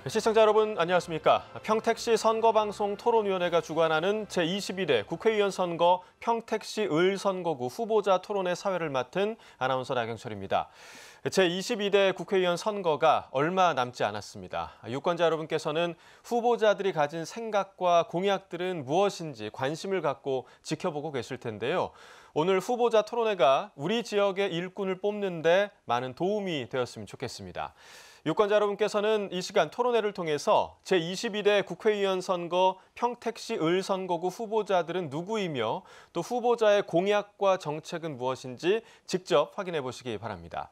시청자 여러분 안녕하십니까. 평택시 선거방송 토론위원회가 주관하는 제22대 국회의원 선거 평택시 을선거구 후보자 토론회 사회를 맡은 아나운서 나경철입니다. 제22대 국회의원 선거가 얼마 남지 않았습니다. 유권자 여러분께서는 후보자들이 가진 생각과 공약들은 무엇인지 관심을 갖고 지켜보고 계실 텐데요. 오늘 후보자 토론회가 우리 지역의 일꾼을 뽑는 데 많은 도움이 되었으면 좋겠습니다. 유권자 여러분께서는 이 시간 토론회를 통해서 제22대 국회의원 선거 평택시 을선거구 후보자들은 누구이며 또 후보자의 공약과 정책은 무엇인지 직접 확인해 보시기 바랍니다.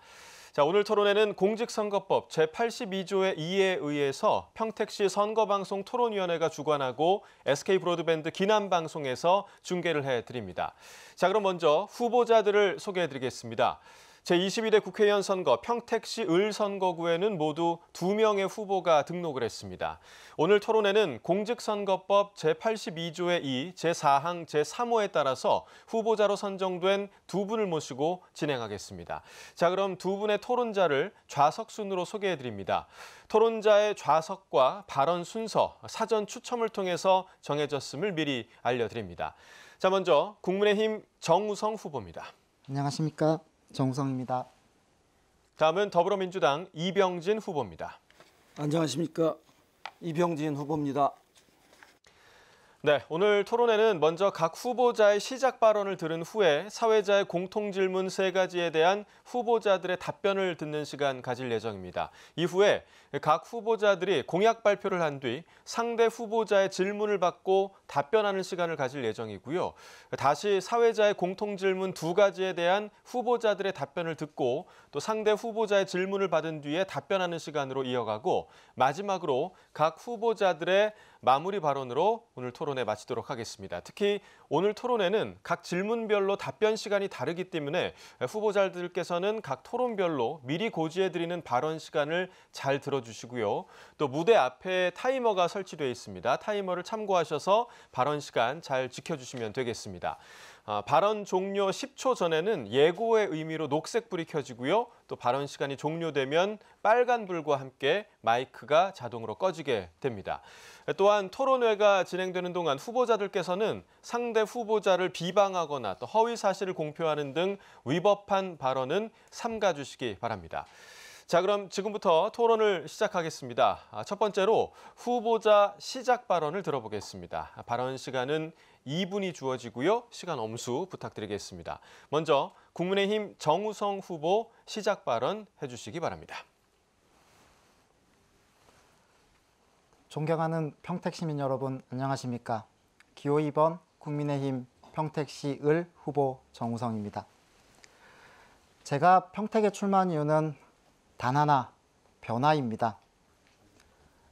자, 오늘 토론회는 공직선거법 제82조의 2에 의해서 평택시 선거방송 토론위원회가 주관하고 SK브로드밴드 기남방송에서 중계를 해드립니다. 자, 그럼 먼저 후보자들을 소개해드리겠습니다. 제22대 국회의원 선거 평택시 을선거구에는 모두 2명의 후보가 등록을 했습니다. 오늘 토론회는 공직선거법 제82조의 2, 제4항, 제3호에 따라서 후보자로 선정된 두 분을 모시고 진행하겠습니다. 자, 그럼 두 분의 토론자를 좌석 순으로 소개해드립니다. 토론자의 좌석과 발언 순서, 사전 추첨을 통해서 정해졌음을 미리 알려드립니다. 자, 먼저 국민의힘 정우성 후보입니다. 안녕하십니까. 정우성입니다. 다음은 더불어민주당 이병진 후보입니다. 안녕하십니까. 이병진 후보입니다. 네, 오늘 토론회는 먼저 각 후보자의 시작 발언을 들은 후에 사회자의 공통질문 3가지에 대한 후보자들의 답변을 듣는 시간 가질 예정입니다. 이후에 각 후보자들이 공약 발표를 한 뒤 상대 후보자의 질문을 받고 답변하는 시간을 가질 예정이고요. 다시 사회자의 공통질문 2가지에 대한 후보자들의 답변을 듣고 또 상대 후보자의 질문을 받은 뒤에 답변하는 시간으로 이어가고 마지막으로 각 후보자들의 마무리 발언으로 오늘 토론회 마치도록 하겠습니다. 특히 오늘 토론회는 각 질문별로 답변 시간이 다르기 때문에 후보자들께서는 각 토론별로 미리 고지해드리는 발언 시간을 잘 들어주시고요. 또 무대 앞에 타이머가 설치되어 있습니다. 타이머를 참고하셔서 발언 시간 잘 지켜주시면 되겠습니다. 발언 종료 10초 전에는 예고의 의미로 녹색불이 켜지고요. 또 발언 시간이 종료되면 빨간불과 함께 마이크가 자동으로 꺼지게 됩니다. 또한 토론회가 진행되는 동안 후보자들께서는 상대 후보자를 비방하거나 또 허위 사실을 공표하는 등 위법한 발언은 삼가주시기 바랍니다. 자, 그럼 지금부터 토론을 시작하겠습니다. 첫 번째로 후보자 시작 발언을 들어보겠습니다. 발언 시간은 2분이 주어지고요. 시간 엄수 부탁드리겠습니다. 먼저 국민의힘 정우성 후보 시작 발언 해주시기 바랍니다. 존경하는 평택시민 여러분 안녕하십니까. 기호 2번 국민의힘 평택시 을 후보 정우성입니다. 제가 평택에 출마한 이유는 단 하나, 변화입니다.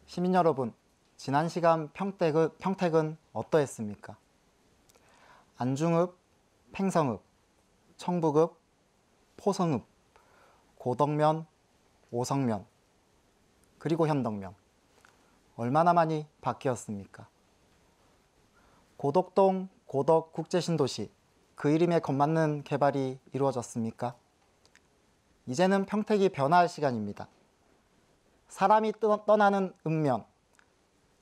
시민 여러분, 지난 시간 평택은 어떠했습니까? 안중읍, 팽성읍, 청북읍, 포성읍, 고덕면, 오성면, 그리고 현덕면. 얼마나 많이 바뀌었습니까? 고덕동 고덕국제신도시, 그 이름에 걸맞는 개발이 이루어졌습니까? 이제는 평택이 변화할 시간입니다. 사람이 떠나는 읍면,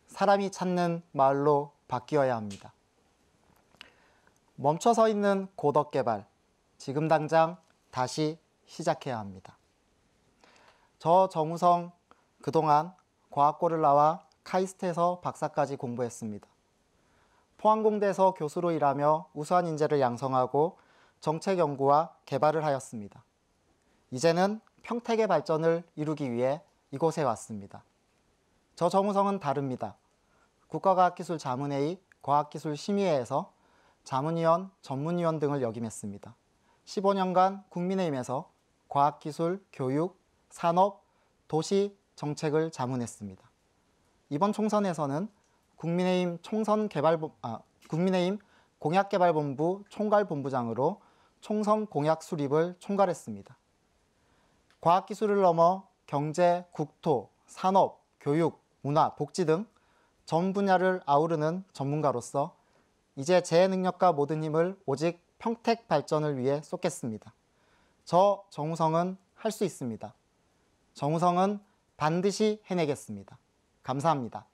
사람이 찾는 마을로 바뀌어야 합니다. 멈춰서 있는 고덕 개발, 지금 당장 다시 시작해야 합니다. 저 정우성 그동안 과학고를 나와 카이스트에서 박사까지 공부했습니다. 포항공대에서 교수로 일하며 우수한 인재를 양성하고 정책 연구와 개발을 하였습니다. 이제는 평택의 발전을 이루기 위해 이곳에 왔습니다. 저 정우성은 다릅니다. 국가과학기술자문회의, 과학기술심의회에서 자문위원, 전문위원 등을 역임했습니다. 15년간 국민의힘에서 과학기술, 교육, 산업, 도시 정책을 자문했습니다. 이번 총선에서는 국민의힘 공약개발본부 총괄본부장으로 총선 공약 수립을 총괄했습니다. 과학기술을 넘어 경제, 국토, 산업, 교육, 문화, 복지 등 전 분야를 아우르는 전문가로서 이제 제 능력과 모든 힘을 오직 평택 발전을 위해 쏟겠습니다. 저 정우성은 할 수 있습니다. 정우성은 반드시 해내겠습니다. 감사합니다.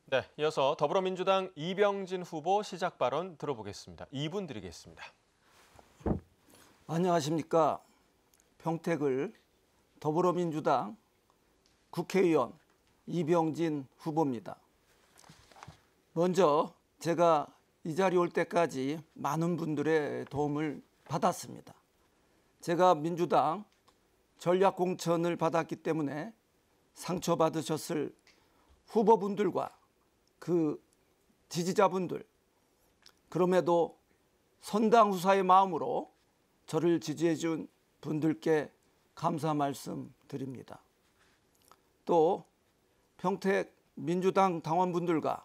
네, 이어서 더불어민주당 이병진 후보 시작 발언 들어보겠습니다. 2분 드리겠습니다. 안녕하십니까. 평택을 더불어민주당 국회의원 이병진 후보입니다. 먼저 제가 이 자리에 올 때까지 많은 분들의 도움을 받았습니다. 제가 민주당 전략공천을 받았기 때문에 상처받으셨을 후보분들과 그 지지자분들, 그럼에도 선당후사의 마음으로 저를 지지해 준 분들께 감사 말씀 드립니다. 또 평택 민주당 당원분들과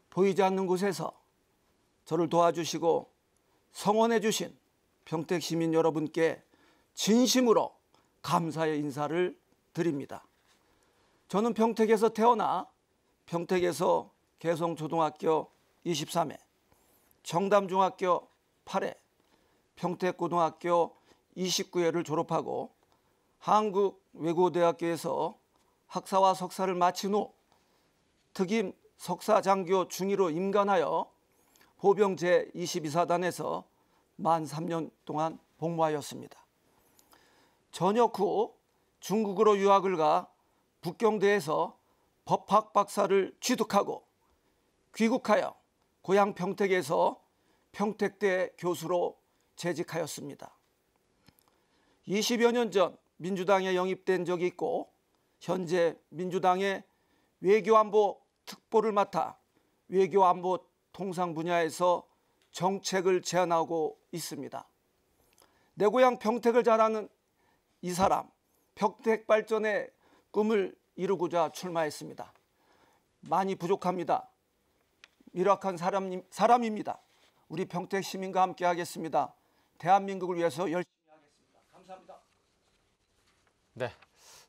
보이지 않는 곳에서 저를 도와주시고 성원해 주신 평택 시민 여러분께 진심으로 감사의 인사를 드립니다. 저는 평택에서 태어나 평택에서 개성초등학교 23회, 청담중학교 8회, 평택고등학교 29회를 졸업하고 한국외국어대학교에서 학사와 석사를 마친 후 특임 석사장교 중위로 임관하여 보병 제22사단에서 만 3년 동안 복무하였습니다. 전역 후 중국으로 유학을 가 북경대에서 법학 박사를 취득하고 귀국하여 고향 평택에서 평택대 교수로 재직하였습니다. 20여 년 전 민주당에 영입된 적이 있고 현재 민주당의 외교안보 특보를 맡아 외교안보 통상 분야에서 정책을 제안하고 있습니다. 내 고향 평택을 자랑하는 이 사람, 평택 발전의 꿈을 이루고자 출마했습니다. 많이 부족합니다. 미락한 사람입니다. 우리 평택 시민과 함께 하겠습니다. 대한민국을 위해서 열심히 하겠습니다. 감사합니다. 네.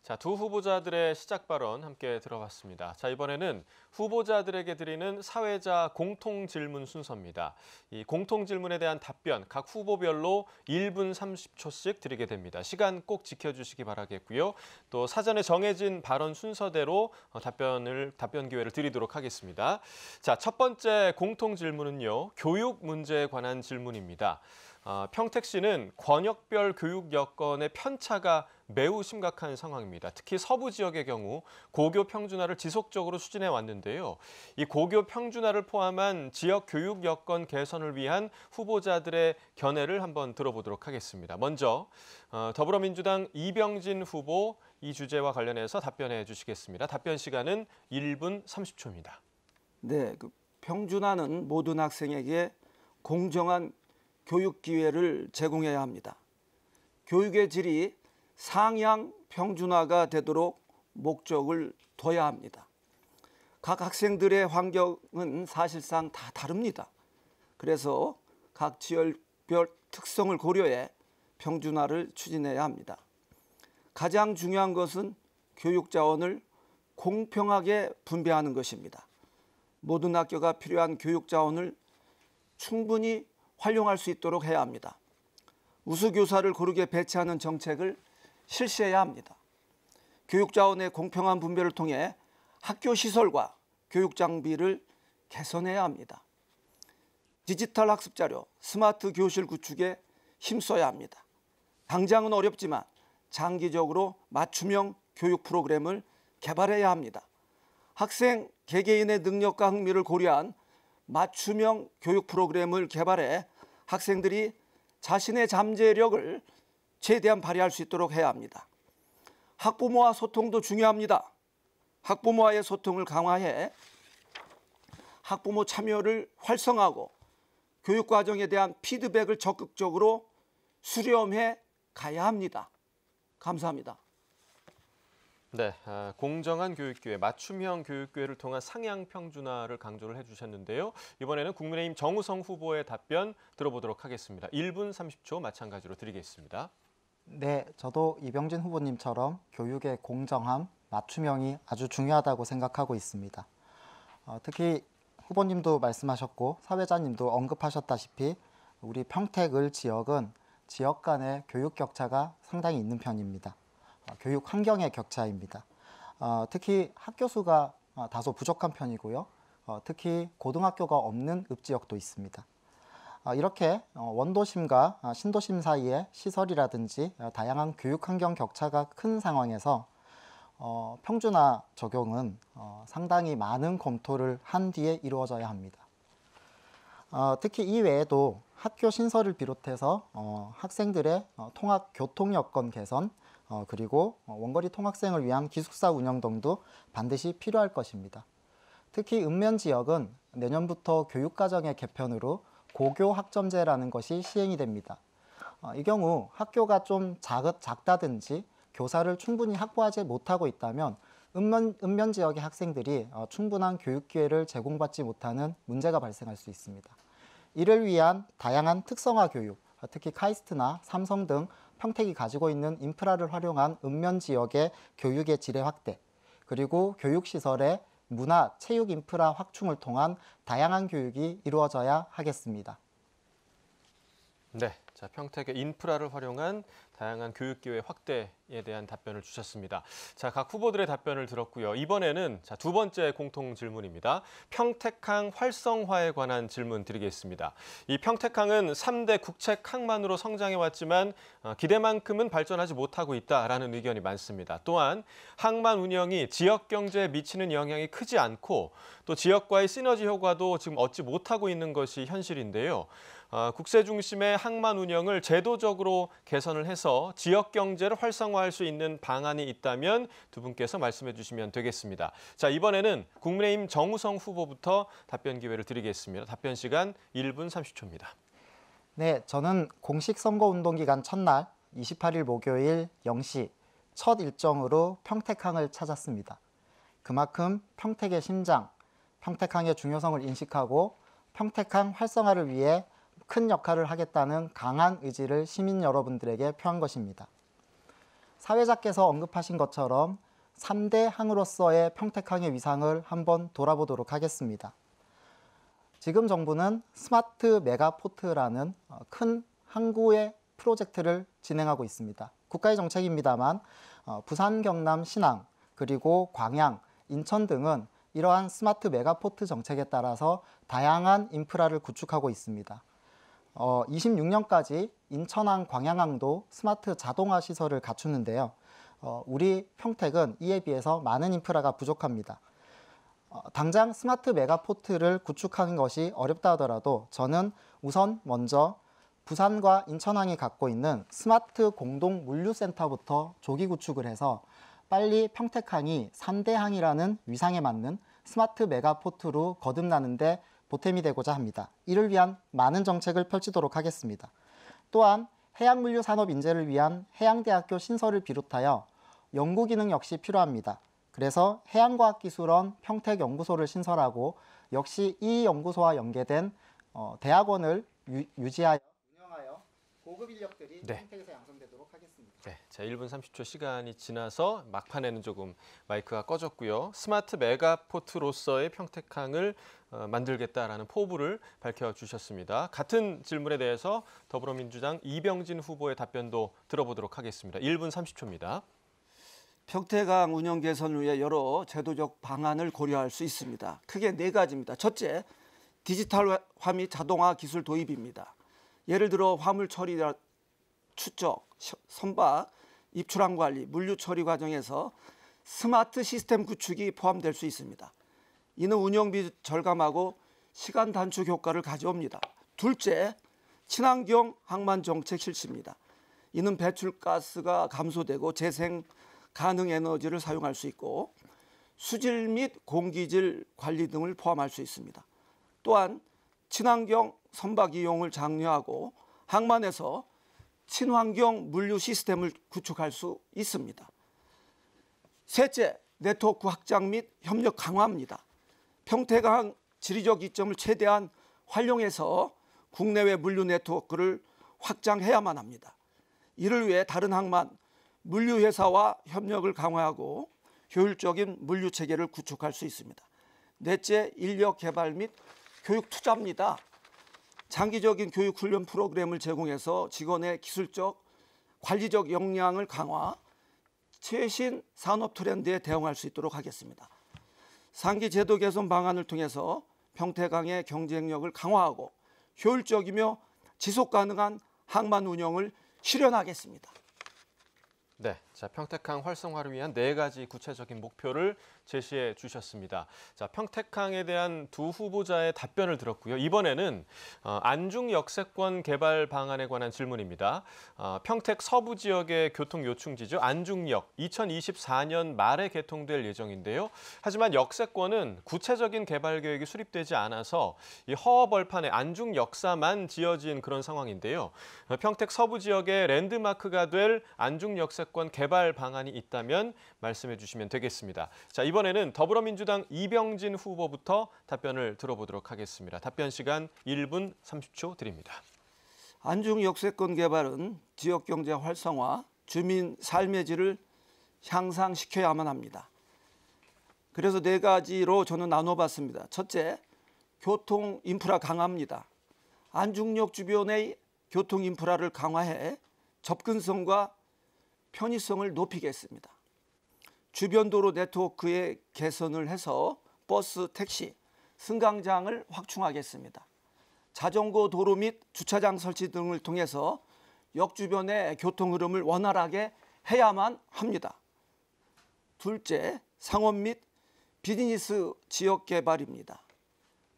자, 두 후보자들의 시작 발언 함께 들어봤습니다. 자, 이번에는 후보자들에게 드리는 사회자 공통 질문 순서입니다. 이 공통 질문에 대한 답변 각 후보별로 1분 30초씩 드리게 됩니다. 시간 꼭 지켜주시기 바라겠고요. 또 사전에 정해진 발언 순서대로 답변 기회를 드리도록 하겠습니다. 자, 첫 번째 공통 질문은요. 교육 문제에 관한 질문입니다. 평택시는 권역별 교육 여건의 편차가 매우 심각한 상황입니다. 특히 서부 지역의 경우 고교 평준화를 지속적으로 추진해 왔는데요. 이 고교 평준화를 포함한 지역 교육 여건 개선을 위한 후보자들의 견해를 한번 들어보도록 하겠습니다. 먼저 더불어민주당 이병진 후보 이 주제와 관련해서 답변해 주시겠습니다. 답변 시간은 1분 30초입니다. 네, 평준화는 모든 학생에게 공정한 교육 기회를 제공해야 합니다. 교육의 질이 상향 평준화가 되도록 목적을 둬야 합니다. 각 학생들의 환경은 사실상 다 다릅니다. 그래서 각 지역별 특성을 고려해 평준화를 추진해야 합니다. 가장 중요한 것은 교육 자원을 공평하게 분배하는 것입니다. 모든 학교가 필요한 교육 자원을 충분히 활용할 수 있도록 해야 합니다. 우수교사를 고르게 배치하는 정책을 실시해야 합니다. 교육자원의 공평한 분배를 통해 학교 시설과 교육 장비를 개선해야 합니다. 디지털 학습자료, 스마트 교실 구축에 힘써야 합니다. 당장은 어렵지만 장기적으로 맞춤형 교육 프로그램을 개발해야 합니다. 학생 개개인의 능력과 흥미를 고려한 맞춤형 교육 프로그램을 개발해 학생들이 자신의 잠재력을 최대한 발휘할 수 있도록 해야 합니다. 학부모와 소통도 중요합니다. 학부모와의 소통을 강화해 학부모 참여를 활성화하고 교육과정에 대한 피드백을 적극적으로 수렴해 가야 합니다. 감사합니다. 네, 공정한 교육기회, 맞춤형 교육기회를 통한 상향 평준화를 강조를 해주셨는데요. 이번에는 국민의힘 정우성 후보의 답변 들어보도록 하겠습니다. 1분 30초 마찬가지로 드리겠습니다. 네, 저도 이병진 후보님처럼 교육의 공정함, 맞춤형이 아주 중요하다고 생각하고 있습니다. 특히 후보님도 말씀하셨고 사회자님도 언급하셨다시피 우리 평택을 지역은 지역 간의 교육 격차가 상당히 있는 편입니다. 교육 환경의 격차입니다. 특히 학교 수가 다소 부족한 편이고요. 특히 고등학교가 없는 읍지역도 있습니다. 이렇게 원도심과 신도심 사이의 시설이라든지 다양한 교육 환경 격차가 큰 상황에서 평준화 적용은 상당히 많은 검토를 한 뒤에 이루어져야 합니다. 특히 이 외에도 학교 신설을 비롯해서 학생들의 통학 교통 여건 개선, 그리고 원거리 통학생을 위한 기숙사 운영 등도 반드시 필요할 것입니다. 특히 읍면 지역은 내년부터 교육과정의 개편으로 고교 학점제라는 것이 시행이 됩니다. 이 경우 학교가 좀 작다든지 교사를 충분히 확보하지 못하고 있다면 읍면 지역의 학생들이 충분한 교육 기회를 제공받지 못하는 문제가 발생할 수 있습니다. 이를 위한 다양한 특성화 교육, 특히 카이스트나 삼성 등 평택이 가지고 있는 인프라를 활용한 읍면 지역의 교육의 질의 확대, 그리고 교육시설의 문화, 체육 인프라 확충을 통한 다양한 교육이 이루어져야 하겠습니다. 네, 자, 평택의 인프라를 활용한 다양한 교육 기회 확대에 대한 답변을 주셨습니다. 자, 각 후보들의 답변을 들었고요. 이번에는 두 번째 공통 질문입니다. 평택항 활성화에 관한 질문 드리겠습니다. 이 평택항은 3대 국책항만으로 성장해 왔지만 기대만큼은 발전하지 못하고 있다라는 의견이 많습니다. 또한 항만 운영이 지역 경제에 미치는 영향이 크지 않고 또 지역과의 시너지 효과도 지금 얻지 못하고 있는 것이 현실인데요. 국세 중심의 항만 운영을 제도적으로 개선을 해서 지역 경제를 활성화할 수 있는 방안이 있다면 두 분께서 말씀해 주시면 되겠습니다. 자, 이번에는 국민의힘 정우성 후보부터 답변 기회를 드리겠습니다. 답변 시간 1분 30초입니다. 네, 저는 공식 선거운동 기간 첫날 28일 목요일 0시 첫 일정으로 평택항을 찾았습니다. 그만큼 평택의 심장, 평택항의 중요성을 인식하고 평택항 활성화를 위해 큰 역할을 하겠다는 강한 의지를 시민 여러분들에게 표한 것입니다. 사회자께서 언급하신 것처럼 3대 항으로서의 평택항의 위상을 한번 돌아보도록 하겠습니다. 지금 정부는 스마트 메가포트라는 큰 항구의 프로젝트를 진행하고 있습니다. 국가의 정책입니다만 부산, 경남, 신안, 그리고 광양, 인천 등은 이러한 스마트 메가포트 정책에 따라서 다양한 인프라를 구축하고 있습니다. 26년까지 인천항, 광양항도 스마트 자동화 시설을 갖추는데요. 우리 평택은 이에 비해서 많은 인프라가 부족합니다. 당장 스마트 메가포트를 구축하는 것이 어렵다 하더라도 저는 우선 먼저 부산과 인천항이 갖고 있는 스마트 공동 물류센터부터 조기 구축을 해서 빨리 평택항이 3대 항이라는 위상에 맞는 스마트 메가포트로 거듭나는데 보탬이 되고자 합니다. 이를 위한 많은 정책을 펼치도록 하겠습니다. 또한 해양물류 산업 인재를 위한 해양대학교 신설을 비롯하여 연구기능 역시 필요합니다. 그래서 해양과학기술원 평택연구소를 신설하고 역시 이 연구소와 연계된 대학원을 유지하여 운영하여 고급 인력들이 평택에서 양성되도록 하겠습니다. 네, 자, 1분 30초 시간이 지나서 막판에는 조금 마이크가 꺼졌고요. 스마트 메가포트로서의 평택항을 만들겠다라는 포부를 밝혀주셨습니다. 같은 질문에 대해서 더불어민주당 이병진 후보의 답변도 들어보도록 하겠습니다. 1분 30초입니다. 평택항 운영 개선을 위해 여러 제도적 방안을 고려할 수 있습니다. 크게 네 가지입니다. 첫째, 디지털화 및 자동화 기술 도입입니다. 예를 들어 화물 처리, 추적, 선박, 입출항 관리, 물류 처리 과정에서 스마트 시스템 구축이 포함될 수 있습니다. 이는 운영비 절감하고 시간 단축 효과를 가져옵니다. 둘째, 친환경 항만 정책 실시입니다. 이는 배출가스가 감소되고 재생 가능 에너지를 사용할 수 있고 수질 및 공기질 관리 등을 포함할 수 있습니다. 또한 친환경 선박 이용을 장려하고 항만에서 친환경 물류 시스템을 구축할 수 있습니다. 셋째, 네트워크 확장 및 협력 강화입니다. 평택항 지리적 이점을 최대한 활용해서 국내외 물류 네트워크를 확장해야만 합니다. 이를 위해 다른 항만, 물류회사와 협력을 강화하고 효율적인 물류 체계를 구축할 수 있습니다. 넷째, 인력 개발 및 교육 투자입니다. 장기적인 교육 훈련 프로그램을 제공해서 직원의 기술적, 관리적 역량을 강화, 최신 산업 트렌드에 대응할 수 있도록 하겠습니다. 상기 제도 개선 방안을 통해서 평택항의 경쟁력을 강화하고 효율적이며 지속 가능한 항만 운영을 실현하겠습니다. 네, 자, 평택항 활성화를 위한 4가지 구체적인 목표를 제시해 주셨습니다. 자, 평택항에 대한 두 후보자의 답변을 들었고요. 이번에는 안중 역세권 개발 방안에 관한 질문입니다. 평택 서부 지역의 교통 요충지죠. 안중역 2024년 말에 개통될 예정인데요. 하지만 역세권은 구체적인 개발 계획이 수립되지 않아서 이 허허벌판에 안중 역사만 지어진 그런 상황인데요. 평택 서부 지역의 랜드마크가 될 안중 역세권 개발 방안이 있다면 말씀해 주시면 되겠습니다. 자, 이번에는 더불어민주당 이병진 후보부터 답변을 들어보도록 하겠습니다. 답변 시간 1분 30초 드립니다. 안중 역세권 개발은 지역 경제 활성화, 주민 삶의 질을 향상시켜야만 합니다. 그래서 4가지로 저는 나눠봤습니다. 첫째, 교통 인프라 강화입니다. 안중역 주변의 교통 인프라를 강화해 접근성과 편의성을 높이겠습니다. 주변 도로 네트워크의 개선을 해서 버스, 택시, 승강장을 확충하겠습니다. 자전거 도로 및 주차장 설치 등을 통해서 역 주변의 교통 흐름을 원활하게 해야만 합니다. 둘째, 상업 및 비즈니스 지역 개발입니다.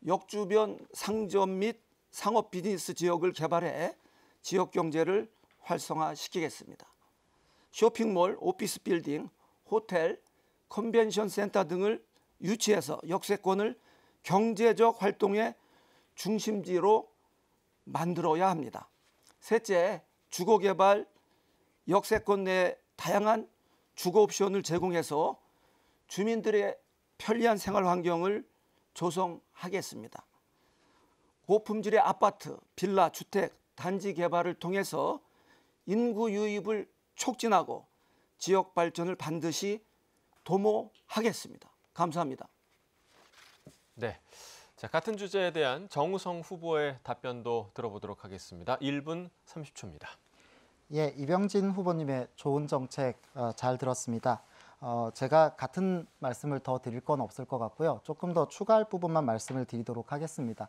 역 주변 상점 및 상업 비즈니스 지역을 개발해 지역 경제를 활성화시키겠습니다. 쇼핑몰, 오피스 빌딩, 호텔, 컨벤션 센터 등을 유치해서 역세권을 경제적 활동의 중심지로 만들어야 합니다. 셋째, 주거 개발, 역세권 내 다양한 주거 옵션을 제공해서 주민들의 편리한 생활 환경을 조성하겠습니다. 고품질의 아파트, 빌라, 주택, 단지 개발을 통해서 인구 유입을 촉진하고 지역 발전을 반드시 도모하겠습니다. 감사합니다. 네, 자, 같은 주제에 대한 정우성 후보의 답변도 들어보도록 하겠습니다. 1분 30초입니다. 예, 이병진 후보님의 좋은 정책 잘 들었습니다. 제가 같은 말씀을 더 드릴 건 없을 것 같고요. 조금 더 추가할 부분만 말씀을 드리도록 하겠습니다.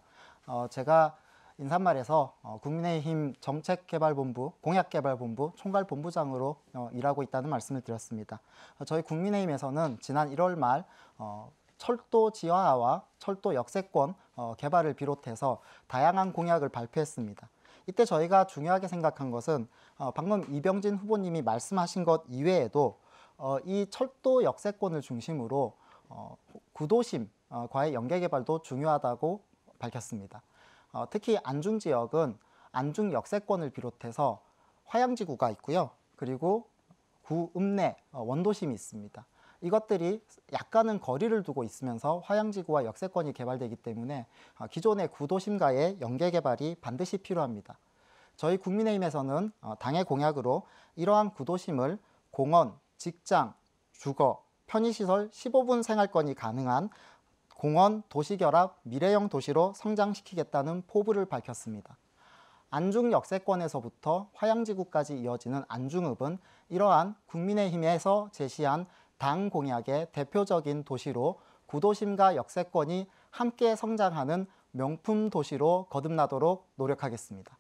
제가 인사말에서 국민의힘 정책개발본부, 공약개발본부 총괄본부장으로 일하고 있다는 말씀을 드렸습니다. 저희 국민의힘에서는 지난 1월 말 철도 지하화와 철도 역세권 개발을 비롯해서 다양한 공약을 발표했습니다. 이때 저희가 중요하게 생각한 것은 방금 이병진 후보님이 말씀하신 것 이외에도 이 철도 역세권을 중심으로 구도심과의 연계 개발도 중요하다고 밝혔습니다. 특히 안중 지역은 안중 역세권을 비롯해서 화양지구가 있고요. 그리고 구 읍내 원도심이 있습니다. 이것들이 약간은 거리를 두고 있으면서 화양지구와 역세권이 개발되기 때문에 기존의 구도심과의 연계 개발이 반드시 필요합니다. 저희 국민의힘에서는 당의 공약으로 이러한 구도심을 공원, 직장, 주거, 편의시설 15분 생활권이 가능한 공원 도시결합 미래형 도시로 성장시키겠다는 포부를 밝혔습니다. 안중 역세권에서부터 화양지구까지 이어지는 안중읍은 이러한 국민의힘에서 제시한 당 공약의 대표적인 도시로 구도심과 역세권이 함께 성장하는 명품 도시로 거듭나도록 노력하겠습니다.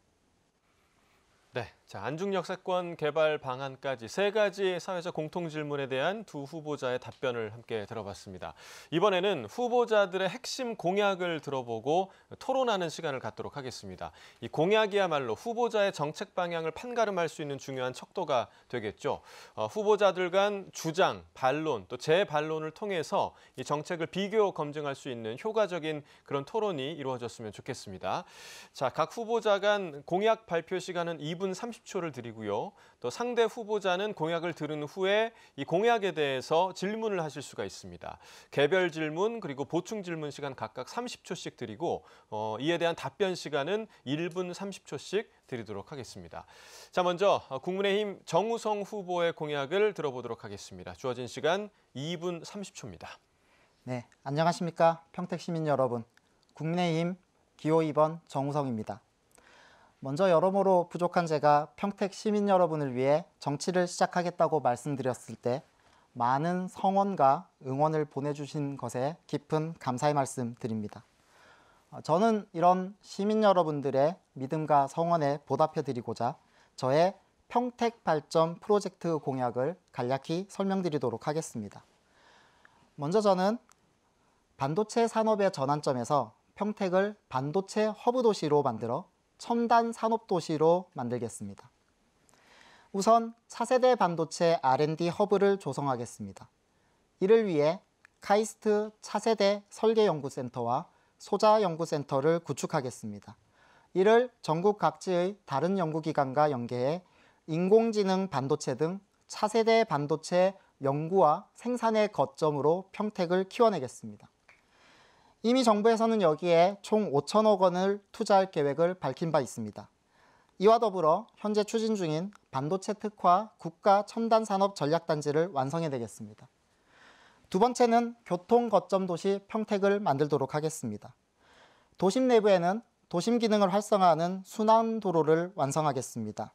네, 자, 안중 역세권 개발 방안까지 3가지 사회적 공통 질문에 대한 두 후보자의 답변을 함께 들어봤습니다. 이번에는 후보자들의 핵심 공약을 들어보고 토론하는 시간을 갖도록 하겠습니다. 이 공약이야말로 후보자의 정책 방향을 판가름할 수 있는 중요한 척도가 되겠죠. 후보자들 간 주장, 반론, 또 재반론을 통해서 이 정책을 비교 검증할 수 있는 효과적인 그런 토론이 이루어졌으면 좋겠습니다. 자, 각 후보자 간 공약 발표 시간은 2분 30초를 드리고요. 또 상대 후보자는 공약을 들은 후에 이 공약에 대해서 질문을 하실 수가 있습니다. 개별 질문 그리고 보충 질문 시간 각각 30초씩 드리고 이에 대한 답변 시간은 1분 30초씩 드리도록 하겠습니다. 자, 먼저 국민의힘 정우성 후보의 공약을 들어보도록 하겠습니다. 주어진 시간 2분 30초입니다. 네, 안녕하십니까 평택 시민 여러분. 국민의힘 기호 2번 정우성입니다. 먼저 여러모로 부족한 제가 평택 시민 여러분을 위해 정치를 시작하겠다고 말씀드렸을 때 많은 성원과 응원을 보내주신 것에 깊은 감사의 말씀 드립니다. 저는 이런 시민 여러분들의 믿음과 성원에 보답해 드리고자 저의 평택 발전 프로젝트 공약을 간략히 설명드리도록 하겠습니다. 먼저 저는 반도체 산업의 전환점에서 평택을 반도체 허브 도시로 만들어 첨단 산업 도시로 만들겠습니다. 우선 차세대 반도체 R&D 허브를 조성하겠습니다. 이를 위해 카이스트 차세대 설계연구센터와 소자연구센터를 구축하겠습니다. 이를 전국 각지의 다른 연구기관과 연계해 인공지능 반도체 등 차세대 반도체 연구와 생산의 거점으로 평택을 키워내겠습니다. 이미 정부에서는 여기에 총 5천억 원을 투자할 계획을 밝힌 바 있습니다. 이와 더불어 현재 추진 중인 반도체 특화 국가 첨단 산업 전략단지를 완성해내겠습니다. 두 번째는 교통 거점 도시 평택을 만들도록 하겠습니다. 도심 내부에는 도심 기능을 활성화하는 순환도로를 완성하겠습니다.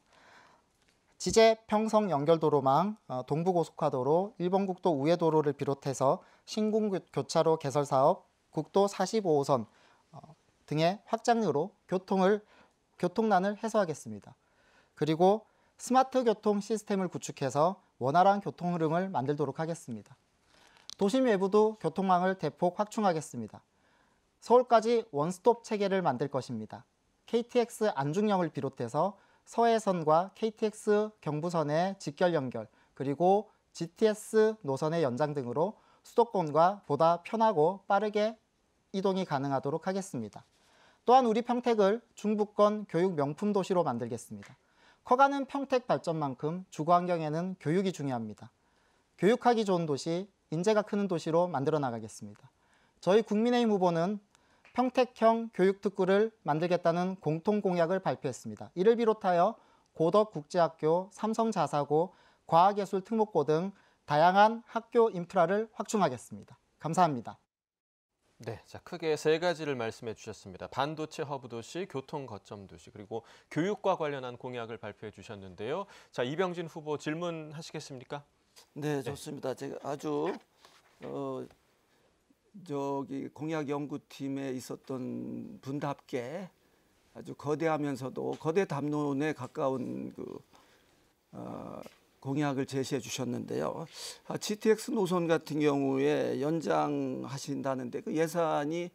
지제 평성 연결도로망, 동부고속화도로, 일본국도 우회도로를 비롯해서 신궁교차로 개설 사업, 국도 45호선 등의 확장으로 교통난을 해소하겠습니다. 그리고 스마트 교통 시스템을 구축해서 원활한 교통 흐름을 만들도록 하겠습니다. 도심 외부도 교통망을 대폭 확충하겠습니다. 서울까지 원스톱 체계를 만들 것입니다. KTX 안중역을 비롯해서 서해선과 KTX 경부선의 직결 연결, 그리고 GTS 노선의 연장 등으로 수도권과 보다 편하고 빠르게 이동이 가능하도록 하겠습니다. 또한 우리 평택을 중부권 교육 명품 도시로 만들겠습니다. 커가는 평택 발전만큼 주거 환경에는 교육이 중요합니다. 교육하기 좋은 도시, 인재가 크는 도시로 만들어 나가겠습니다. 저희 국민의힘 후보는 평택형 교육특구를 만들겠다는 공통 공약을 발표했습니다. 이를 비롯하여 고덕국제학교, 삼성자사고, 과학예술특목고 등 다양한 학교 인프라를 확충하겠습니다. 감사합니다. 네, 자 크게 세 가지를 말씀해 주셨습니다. 반도체 허브 도시, 교통 거점 도시, 그리고 교육과 관련한 공약을 발표해 주셨는데요. 자, 이병진 후보 질문하시겠습니까? 네, 좋습니다. 제가 아주 공약 연구팀에 있었던 분답게 아주 거대하면서도 거대 담론에 가까운 공약을 제시해 주셨는데요. GTX 노선 같은 경우에 연장하신다는데 그 예산이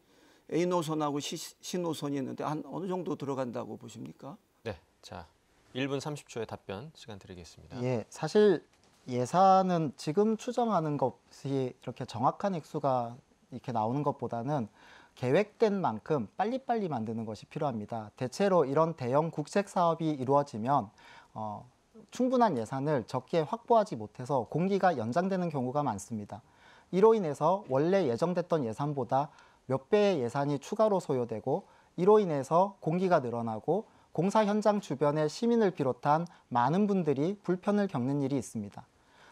A 노선하고 C 노선이 있는데 한 어느 정도 들어간다고 보십니까? 네, 자 1분 30초의 답변 시간 드리겠습니다. 예, 사실 예산은 지금 추정하는 것이 이렇게 정확한 액수가 이렇게 나오는 것보다는 계획된 만큼 빨리빨리 만드는 것이 필요합니다. 대체로 이런 대형 국책 사업이 이루어지면 충분한 예산을 적게 확보하지 못해서 공기가 연장되는 경우가 많습니다. 이로 인해서 원래 예정됐던 예산보다 몇 배의 예산이 추가로 소요되고 이로 인해서 공기가 늘어나고 공사 현장 주변의 시민을 비롯한 많은 분들이 불편을 겪는 일이 있습니다.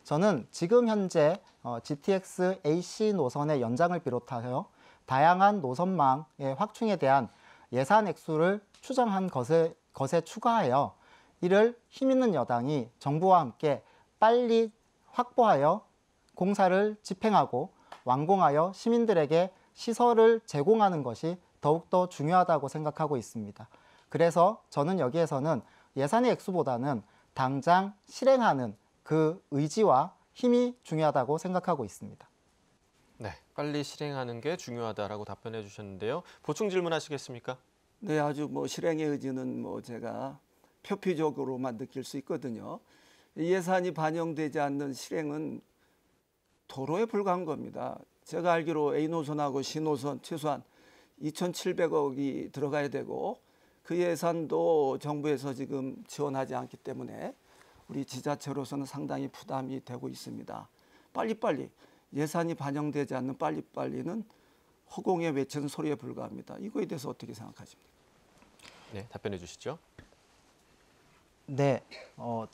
저는 지금 현재 GTX AC 노선의 연장을 비롯하여 다양한 노선망의 확충에 대한 예산 액수를 추정한 것에 추가하여 이를 힘있는 여당이 정부와 함께 빨리 확보하여 공사를 집행하고 완공하여 시민들에게 시설을 제공하는 것이 더욱더 중요하다고 생각하고 있습니다. 그래서 저는 여기에서는 예산의 액수보다는 당장 실행하는 그 의지와 힘이 중요하다고 생각하고 있습니다. 네, 빨리 실행하는 게 중요하다라고 답변해 주셨는데요. 보충 질문하시겠습니까? 네, 아주 실행의 의지는 제가 표피적으로만 느낄 수 있거든요. 예산이 반영되지 않는 실행은 도로에 불과한 겁니다. 제가 알기로 A 노선하고 C 노선 최소한 2,700억이 들어가야 되고 그 예산도 정부에서 지금 지원하지 않기 때문에 우리 지자체로서는 상당히 부담이 되고 있습니다. 빨리빨리 예산이 반영되지 않는 빨리빨리는 허공에 외치는 소리에 불과합니다. 이거에 대해서 어떻게 생각하십니까? 네, 답변해 주시죠. 네,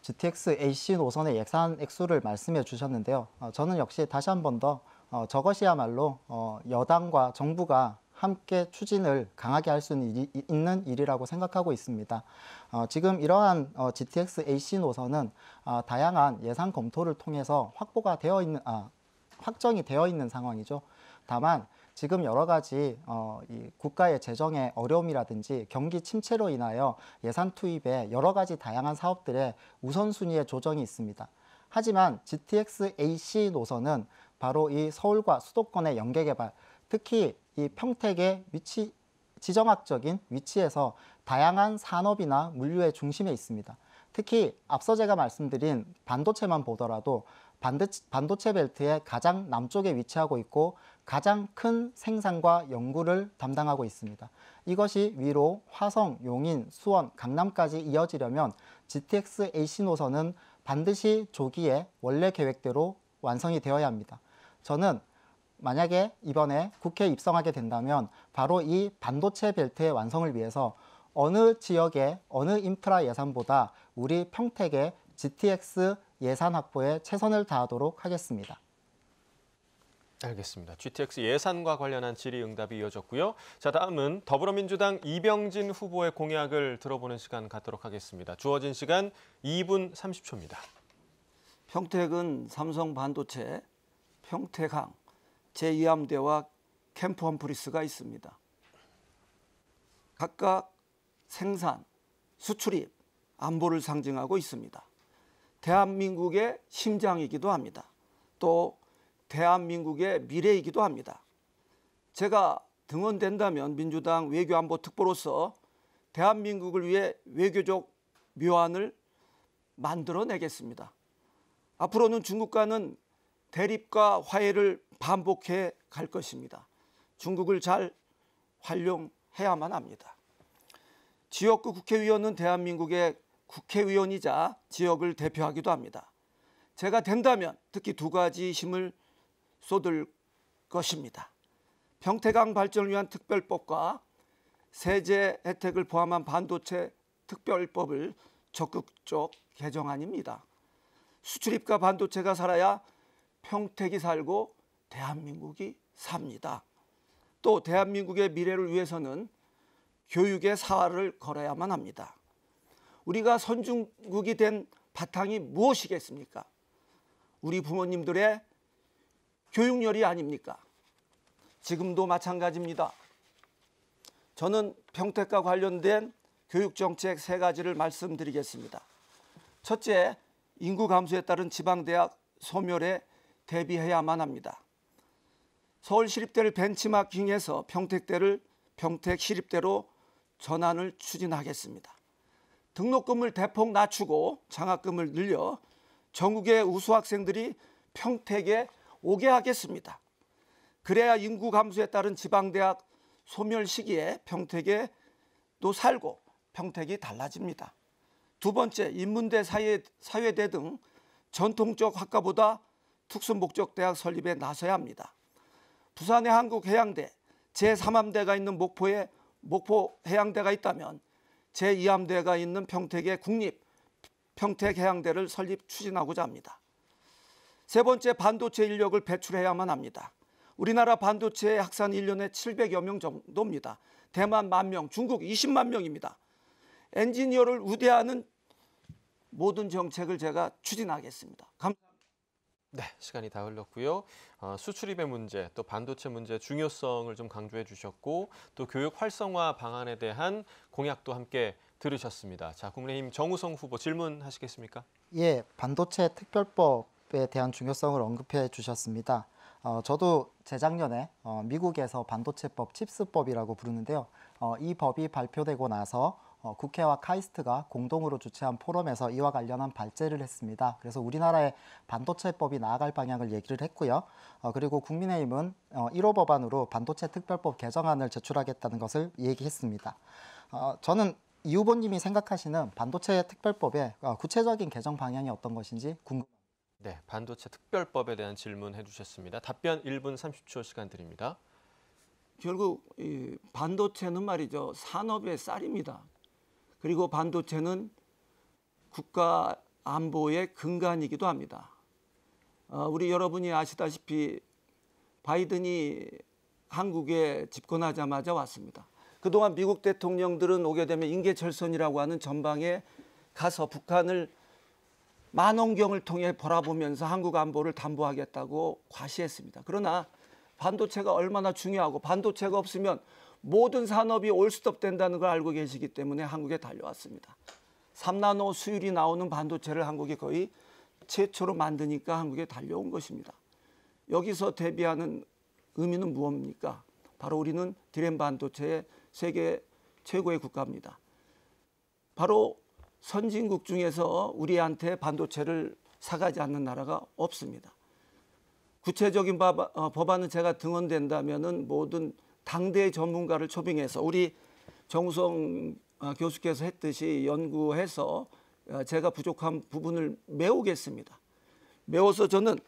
GTX AC 노선의 예산 액수를 말씀해 주셨는데요. 저는 역시 다시 한 번 더 저것이야말로 여당과 정부가 함께 추진을 강하게 할 수 있는 일이라고 생각하고 있습니다. 지금 이러한 GTX AC 노선은 다양한 예산 검토를 통해서 확정이 되어 있는 상황이죠. 다만 지금 여러 가지 이 국가의 재정의 어려움이라든지 경기 침체로 인하여 예산 투입에 여러 가지 다양한 사업들의 우선순위의 조정이 있습니다. 하지만 GTX AC 노선은 바로 이 서울과 수도권의 연계 개발, 특히 이 평택의 지정학적인 위치에서 다양한 산업이나 물류의 중심에 있습니다. 특히 앞서 제가 말씀드린 반도체만 보더라도 반도체 벨트의 가장 남쪽에 위치하고 있고 가장 큰 생산과 연구를 담당하고 있습니다. 이것이 위로 화성, 용인, 수원, 강남까지 이어지려면 GTX AC 노선은 반드시 조기에 원래 계획대로 완성이 되어야 합니다. 저는 만약에 이번에 국회에 입성하게 된다면 바로 이 반도체 벨트의 완성을 위해서 어느 지역의 어느 인프라 예산보다 우리 평택의 GTX 예산 확보에 최선을 다하도록 하겠습니다. 알겠습니다. GTX 예산과 관련한 질의응답이 이어졌고요. 자, 다음은 더불어민주당 이병진 후보의 공약을 들어보는 시간 갖도록 하겠습니다. 주어진 시간 2분 30초입니다. 평택은 삼성 반도체, 평택항, 제2함대와 캠프 험프리스가 있습니다. 각각 생산, 수출입, 안보를 상징하고 있습니다. 대한민국의 심장이기도 합니다. 또 대한민국의 미래이기도 합니다. 제가 등원된다면 민주당 외교안보 특보로서 대한민국을 위해 외교적 묘안을 만들어내겠습니다. 앞으로는 중국과는 대립과 화해를 반복해 갈 것입니다. 중국을 잘 활용해야만 합니다. 지역구 국회의원은 대한민국의 국회의원이자 지역을 대표하기도 합니다. 제가 된다면 특히 두 가지 힘을 쏟을 것입니다. 평택항 발전을 위한 특별법과 세제 혜택을 포함한 반도체 특별법을 적극적 개정안입니다. 수출입과 반도체가 살아야 평택이 살고 대한민국이 삽니다. 또 대한민국의 미래를 위해서는 교육의 사활을 걸어야만 합니다. 우리가 선진국이 된 바탕이 무엇이겠습니까? 우리 부모님들의 교육열이 아닙니까? 지금도 마찬가지입니다. 저는 평택과 관련된 교육정책 3가지를 말씀드리겠습니다. 첫째, 인구 감소에 따른 지방대학 소멸에 대비해야만 합니다. 서울시립대를 벤치마킹해서 평택대를 평택시립대로 전환을 추진하겠습니다. 등록금을 대폭 낮추고 장학금을 늘려 전국의 우수 학생들이 평택에 오게 하겠습니다. 그래야 인구 감소에 따른 지방대학 소멸 시기에 평택에도 살고 평택이 달라집니다. 두 번째, 인문대, 사회대 등 전통적 학과보다 특수목적대학 설립에 나서야 합니다. 부산의 한국해양대, 제3함대가 있는 목포에 목포해양대가 있다면 제2함대가 있는 평택의 국립 평택해양대를 설립 추진하고자 합니다. 세 번째, 반도체 인력을 배출해야만 합니다. 우리나라 반도체 학산 1년에 700여 명 정도입니다. 대만 10,000명, 중국 20만 명입니다. 엔지니어를 우대하는 모든 정책을 제가 추진하겠습니다. 감사합니다. 네, 시간이 다 흘렀고요. 수출입의 문제, 또 반도체 문제 중요성을 좀 강조해 주셨고 또 교육 활성화 방안에 대한 공약도 함께 들으셨습니다. 자, 국민의힘 정우성 후보 질문하시겠습니까? 예, 반도체 특별법에 대한 중요성을 언급해 주셨습니다. 저도 재작년에 미국에서 반도체법 칩스법이라고 부르는데요. 이 법이 발표되고 나서 국회와 카이스트가 공동으로 주최한 포럼에서 이와 관련한 발제를 했습니다. 그래서 우리나라의 반도체법이 나아갈 방향을 얘기를 했고요. 그리고 국민의힘은 1호 법안으로 반도체 특별법 개정안을 제출하겠다는 것을 얘기했습니다. 저는 이 후보님이 생각하시는 반도체 특별법의 구체적인 개정 방향이 어떤 것인지 궁금합니다. 네, 반도체 특별법에 대한 질문해 주셨습니다. 답변 1분 30초 시간 드립니다. 결국 이 반도체는 말이죠, 산업의 쌀입니다. 그리고 반도체는 국가 안보의 근간이기도 합니다. 우리 여러분이 아시다시피 바이든이 한국에 집권하자마자 왔습니다. 그동안 미국 대통령들은 오게 되면 인계철선이라고 하는 전방에 가서 북한을 만원경을 통해 바라보면서 한국 안보를 담보하겠다고 과시했습니다. 그러나 반도체가 얼마나 중요하고 반도체가 없으면 모든 산업이 올스톱된다는 걸 알고 계시기 때문에 한국에 달려왔습니다. 3나노 수율이 나오는 반도체를 한국이 거의 최초로 만드니까 한국에 달려온 것입니다. 여기서 대비하는 의미는 무엇입니까? 바로 우리는 디램 반도체의 세계 최고의 국가입니다. 바로 선진국 중에서 우리한테 반도체를 사가지 않는 나라가 없습니다. 구체적인 법안은 제가 등원된다면은 모든 당대 전문가를 초빙해서 우리 정우성 교수께서 했듯이 연구해서 제가 부족한 부분을 메우겠습니다. 메워서 저는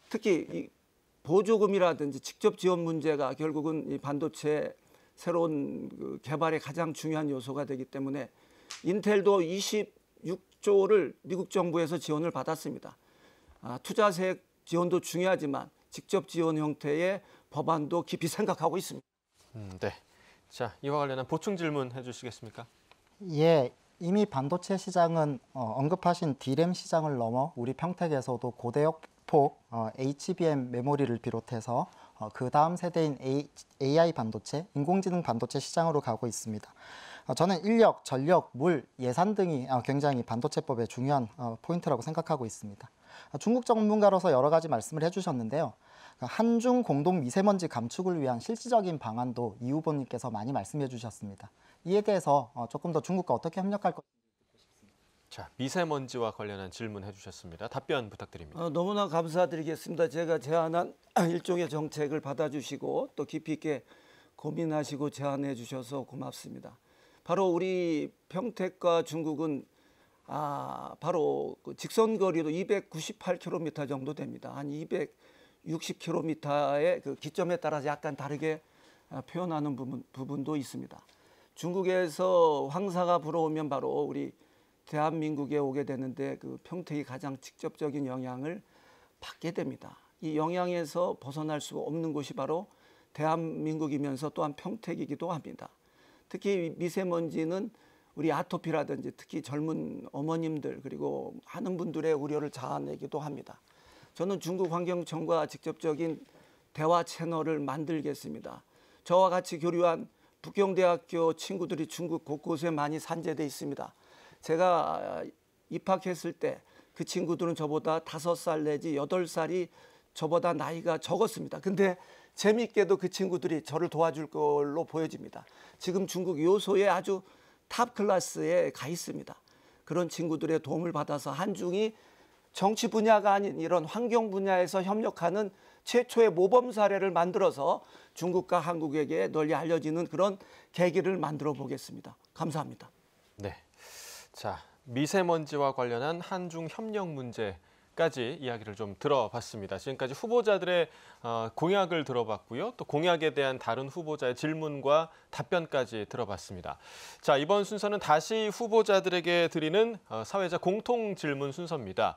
특히 이 보조금이라든지 직접 지원 문제가 결국은 이 반도체 새로운 그 개발의 가장 중요한 요소가 되기 때문에 인텔도 26조를 미국 정부에서 지원을 받았습니다. 투자세 지원도 중요하지만 직접 지원 형태의 법안도 깊이 생각하고 있습니다. 네. 자, 이와 관련한 보충 질문 해주시겠습니까? 예, 이미 반도체 시장은 언급하신 D램 시장을 넘어 우리 평택에서도 고대역폭 HBM 메모리를 비롯해서 그 다음 세대인 AI 반도체, 인공지능 반도체 시장으로 가고 있습니다. 저는 인력, 전력, 물, 예산 등이 굉장히 반도체법의 중요한 포인트라고 생각하고 있습니다. 중국 전문가로서 여러 가지 말씀을 해주셨는데요. 한중 공동 미세먼지 감축을 위한 실질적인 방안도 이 후보님께서 많이 말씀해 주셨습니다. 이에 대해서 조금 더 중국과 어떻게 협력할 것인지 듣고 싶습니다. 자, 미세먼지와 관련한 질문 해주셨습니다. 답변 부탁드립니다. 너무나 감사드리겠습니다. 제가 제안한 일종의 정책을 받아주시고 또 깊이 있게 고민하시고 제안해 주셔서 고맙습니다. 바로 우리 평택과 중국은 바로 그 직선거리도 298km 정도 됩니다. 한 260km의 그 기점에 따라서 약간 다르게 표현하는 부분도 있습니다. 중국에서 황사가 불어오면 바로 우리 대한민국에 오게 되는데 그 평택이 가장 직접적인 영향을 받게 됩니다. 이 영향에서 벗어날 수 없는 곳이 바로 대한민국이면서 또한 평택이기도 합니다. 특히 미세먼지는 우리 아토피라든지 특히 젊은 어머님들 그리고 많은 분들의 우려를 자아내기도 합니다. 저는 중국 환경청과 직접적인 대화 채널을 만들겠습니다. 저와 같이 교류한 북경대학교 친구들이 중국 곳곳에 많이 산재돼 있습니다. 제가 입학했을 때 그 친구들은 저보다 5살 내지 8살이 저보다 나이가 적었습니다. 근데 재미있게도 그 친구들이 저를 도와줄 걸로 보여집니다. 지금 중국 요소에 아주 탑 클래스에 가 있습니다. 그런 친구들의 도움을 받아서 한중이 정치 분야가 아닌 이런 환경 분야에서 협력하는 최초의 모범 사례를 만들어서 중국과 한국에게 널리 알려지는 그런 계기를 만들어 보겠습니다. 감사합니다. 네. 자, 미세먼지와 관련한 한중 협력 문제까지 이야기를 좀 들어봤습니다. 지금까지 후보자들의 공약을 들어봤고요. 또 공약에 대한 다른 후보자의 질문과 답변까지 들어봤습니다. 자, 이번 순서는 다시 후보자들에게 드리는 사회자 공통 질문 순서입니다.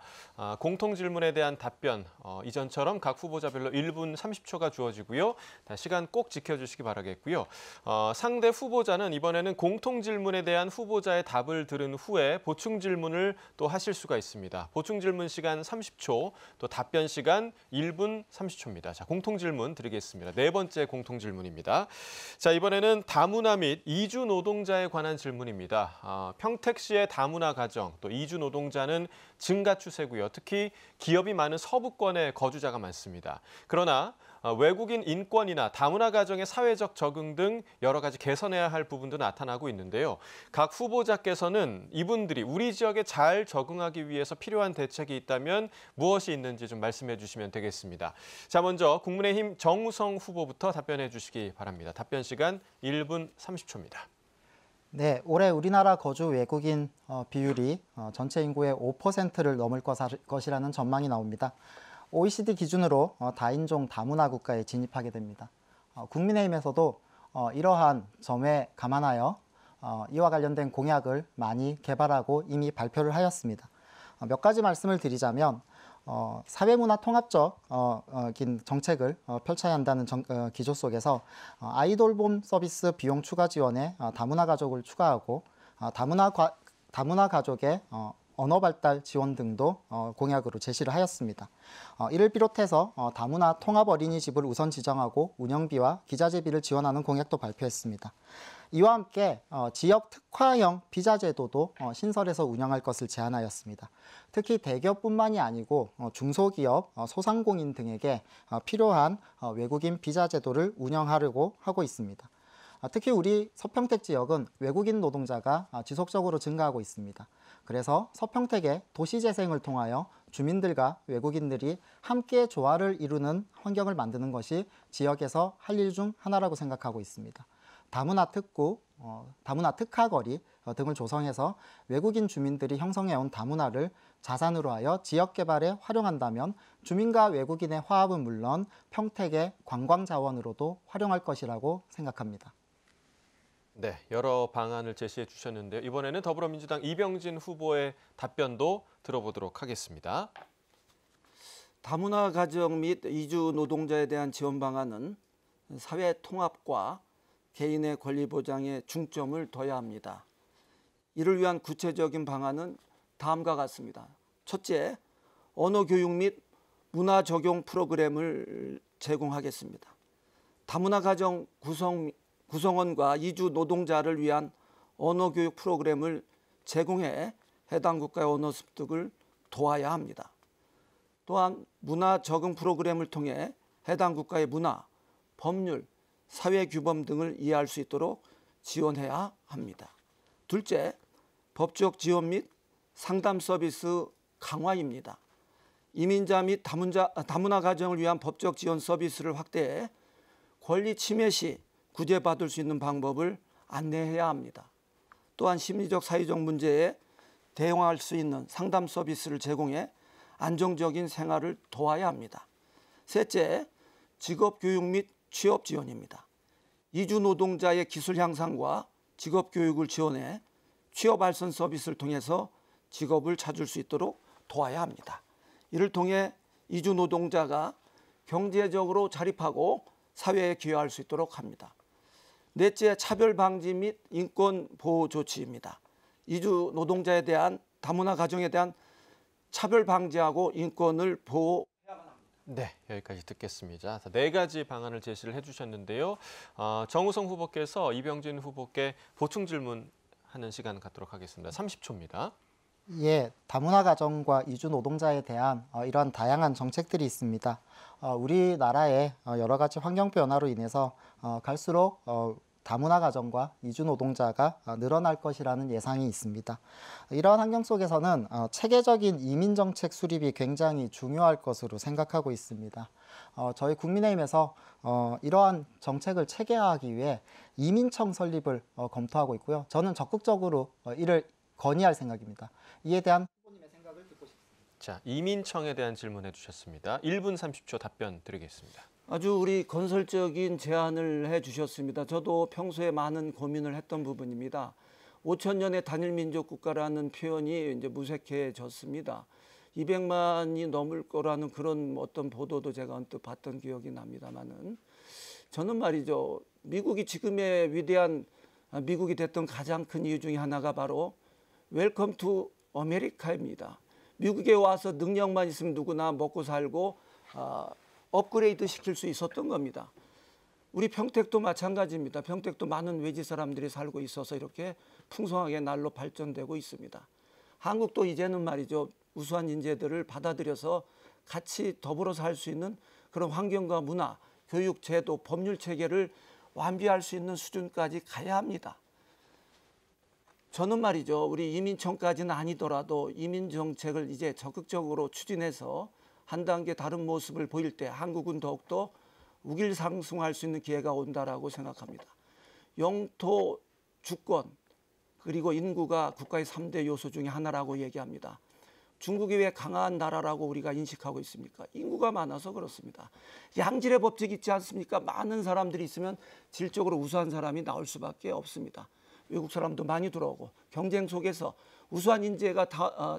공통 질문에 대한 답변 이전처럼 각 후보자별로 1분 30초가 주어지고요. 시간 꼭 지켜주시기 바라겠고요. 상대 후보자는 이번에는 공통 질문에 대한 후보자의 답을 들은 후에 보충 질문을 또 하실 수가 있습니다. 보충 질문 시간 30초, 또 답변 시간 1분 30초입니다. 자, 공통 질문 드리겠습니다. 네 번째 공통 질문입니다. 자, 이번에는 다문화 및 이주 노동자에 관한 질문입니다. 평택시의 다문화 가정, 또 이주 노동자는 증가 추세고요. 특히 기업이 많은 서부권에 거주자가 많습니다. 그러나 외국인 인권이나 다문화 가정의 사회적 적응 등 여러 가지 개선해야 할 부분도 나타나고 있는데요. 각 후보자께서는 이분들이 우리 지역에 잘 적응하기 위해서 필요한 대책이 있다면 무엇이 있는지 좀 말씀해 주시면 되겠습니다. 자, 먼저 국민의힘 정우성 후보부터 답변해 주시기 바랍니다. 답변 시간 1분 30초입니다. 네, 올해 우리나라 거주 외국인 비율이 전체 인구의 5%를 넘을 것이라는 전망이 나옵니다. OECD 기준으로 다인종 다문화 국가에 진입하게 됩니다. 국민의힘에서도 이러한 점에 감안하여 이와 관련된 공약을 많이 개발하고 이미 발표를 하였습니다. 몇 가지 말씀을 드리자면 사회문화 통합적 긴 정책을 펼쳐야 한다는 기조 속에서 아이돌봄 서비스 비용 추가 지원에 다문화 가족을 추가하고 다문화 가족의 언어 발달 지원 등도 공약으로 제시를 하였습니다. 이를 비롯해서 다문화 통합 어린이집을 우선 지정하고 운영비와 기자재비를 지원하는 공약도 발표했습니다. 이와 함께 지역 특화형 비자 제도도 신설해서 운영할 것을 제안하였습니다. 특히 대기업뿐만이 아니고 중소기업, 소상공인 등에게 필요한 외국인 비자 제도를 운영하려고 하고 있습니다. 특히 우리 서평택 지역은 외국인 노동자가 지속적으로 증가하고 있습니다. 그래서 서평택의 도시재생을 통하여 주민들과 외국인들이 함께 조화를 이루는 환경을 만드는 것이 지역에서 할 일 중 하나라고 생각하고 있습니다. 다문화 특구, 다문화 특화거리 등을 조성해서 외국인 주민들이 형성해온 다문화를 자산으로 하여 지역 개발에 활용한다면 주민과 외국인의 화합은 물론 평택의 관광 자원으로도 활용할 것이라고 생각합니다. 네, 여러 방안을 제시해 주셨는데요. 이번에는 더불어민주당 이병진 후보의 답변도 들어보도록 하겠습니다. 다문화 가정 및 이주 노동자에 대한 지원 방안은 사회 통합과 개인의 권리 보장에 중점을 둬야 합니다. 이를 위한 구체적인 방안은 다음과 같습니다. 첫째, 언어 교육 및 문화 적용 프로그램을 제공하겠습니다. 다문화 가정 구성원과 이주 노동자를 위한 언어 교육 프로그램을 제공해 해당 국가의 언어 습득을 도와야 합니다. 또한 문화 적응 프로그램을 통해 해당 국가의 문화, 법률, 사회 규범 등을 이해할 수 있도록 지원해야 합니다. 둘째, 법적 지원 및 상담 서비스 강화입니다. 이민자 및 다문화 가정을 위한 법적 지원 서비스를 확대해 권리 침해 시 구제받을 수 있는 방법을 안내해야 합니다. 또한 심리적 사회적 문제에 대응할 수 있는 상담 서비스를 제공해 안정적인 생활을 도와야 합니다. 셋째, 직업 교육 및 취업 지원입니다. 이주 노동자의 기술 향상과 직업 교육을 지원해 취업 알선 서비스를 통해서 직업을 찾을 수 있도록 도와야 합니다. 이를 통해 이주 노동자가 경제적으로 자립하고 사회에 기여할 수 있도록 합니다. 넷째, 차별 방지 및 인권 보호 조치입니다. 이주 노동자에 대한 다문화 가정에 대한 차별 방지하고 인권을 보호. 네, 여기까지 듣겠습니다. 네 가지 방안을 제시를 해주셨는데요. 정우성 후보께서 이병진 후보께 보충 질문하는 시간 갖도록 하겠습니다. 30초입니다. 예, 다문화 가정과 이주 노동자에 대한 이러한 다양한 정책들이 있습니다. 우리나라의 여러 가지 환경 변화로 인해서 갈수록 다문화 가정과 이주 노동자가 늘어날 것이라는 예상이 있습니다. 이러한 환경 속에서는 체계적인 이민 정책 수립이 굉장히 중요할 것으로 생각하고 있습니다. 저희 국민의힘에서 이러한 정책을 체계화하기 위해 이민청 설립을 검토하고 있고요. 저는 적극적으로 이를 건의할 생각입니다. 이에 대한 후보님의 생각을 듣고 싶습니다. 자, 이민청에 대한 질문해 주셨습니다. 1분 30초 답변 드리겠습니다. 아주 우리 건설적인 제안을 해주셨습니다. 저도 평소에 많은 고민을 했던 부분입니다. 5천년의 단일 민족 국가라는 표현이 이제 무색해졌습니다. 200만이 넘을 거라는 그런 어떤 보도도 제가 언뜻 봤던 기억이 납니다만은 저는 말이죠. 미국이 지금의 위대한 미국이 됐던 가장 큰 이유 중에 하나가 바로 웰컴 투 아메리카입니다. 미국에 와서 능력만 있으면 누구나 먹고 살고 업그레이드 시킬 수 있었던 겁니다. 우리 평택도 마찬가지입니다. 평택도 많은 외지 사람들이 살고 있어서 이렇게 풍성하게 날로 발전되고 있습니다. 한국도 이제는 말이죠. 우수한 인재들을 받아들여서 같이 더불어 살 수 있는 그런 환경과 문화, 교육, 제도, 법률 체계를 완비할 수 있는 수준까지 가야 합니다. 저는 말이죠. 우리 이민청까지는 아니더라도 이민 정책을 이제 적극적으로 추진해서 한 단계 다른 모습을 보일 때 한국은 더욱더 우길상승할 수 있는 기회가 온다라고 생각합니다. 영토, 주권, 그리고 인구가 국가의 3대 요소 중에 하나라고 얘기합니다. 중국이 왜 강한 나라라고 우리가 인식하고 있습니까? 인구가 많아서 그렇습니다. 양질의 법칙이 있지 않습니까? 많은 사람들이 있으면 질적으로 우수한 사람이 나올 수밖에 없습니다. 외국 사람도 많이 들어오고 경쟁 속에서 우수한 인재가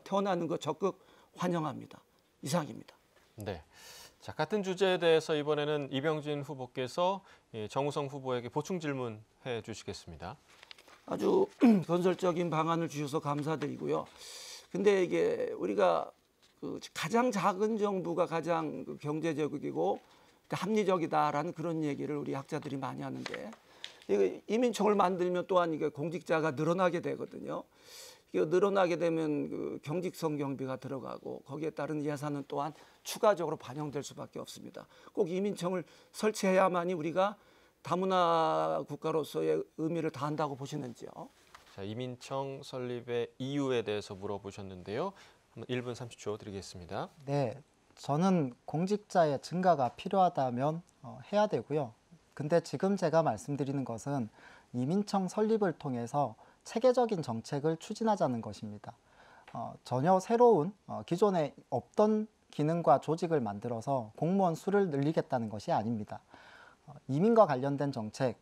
태어나는 거 적극 환영합니다. 이상입니다. 네. 자, 같은 주제에 대해서 이번에는 이병진 후보께서 정우성 후보에게 보충 질문해 주시겠습니다. 아주 건설적인 방안을 주셔서 감사드리고요. 근데 이게 우리가 가장 작은 정부가 가장 경제적이고 합리적이다라는 그런 얘기를 우리 학자들이 많이 하는데, 이민청을 만들면 또한 이게 공직자가 늘어나게 되거든요. 이게 늘어나게 되면 경직성 경비가 들어가고 거기에 따른 예산은 또한 추가적으로 반영될 수밖에 없습니다. 꼭 이민청을 설치해야만이 우리가 다문화 국가로서의 의미를 다한다고 보시는지요? 자, 이민청 설립의 이유에 대해서 물어보셨는데요. 1분 30초 드리겠습니다. 네, 저는 공직자의 증가가 필요하다면 해야 되고요. 근데 지금 제가 말씀드리는 것은 이민청 설립을 통해서 체계적인 정책을 추진하자는 것입니다. 전혀 새로운 기존에 없던 기능과 조직을 만들어서 공무원 수를 늘리겠다는 것이 아닙니다. 이민과 관련된 정책,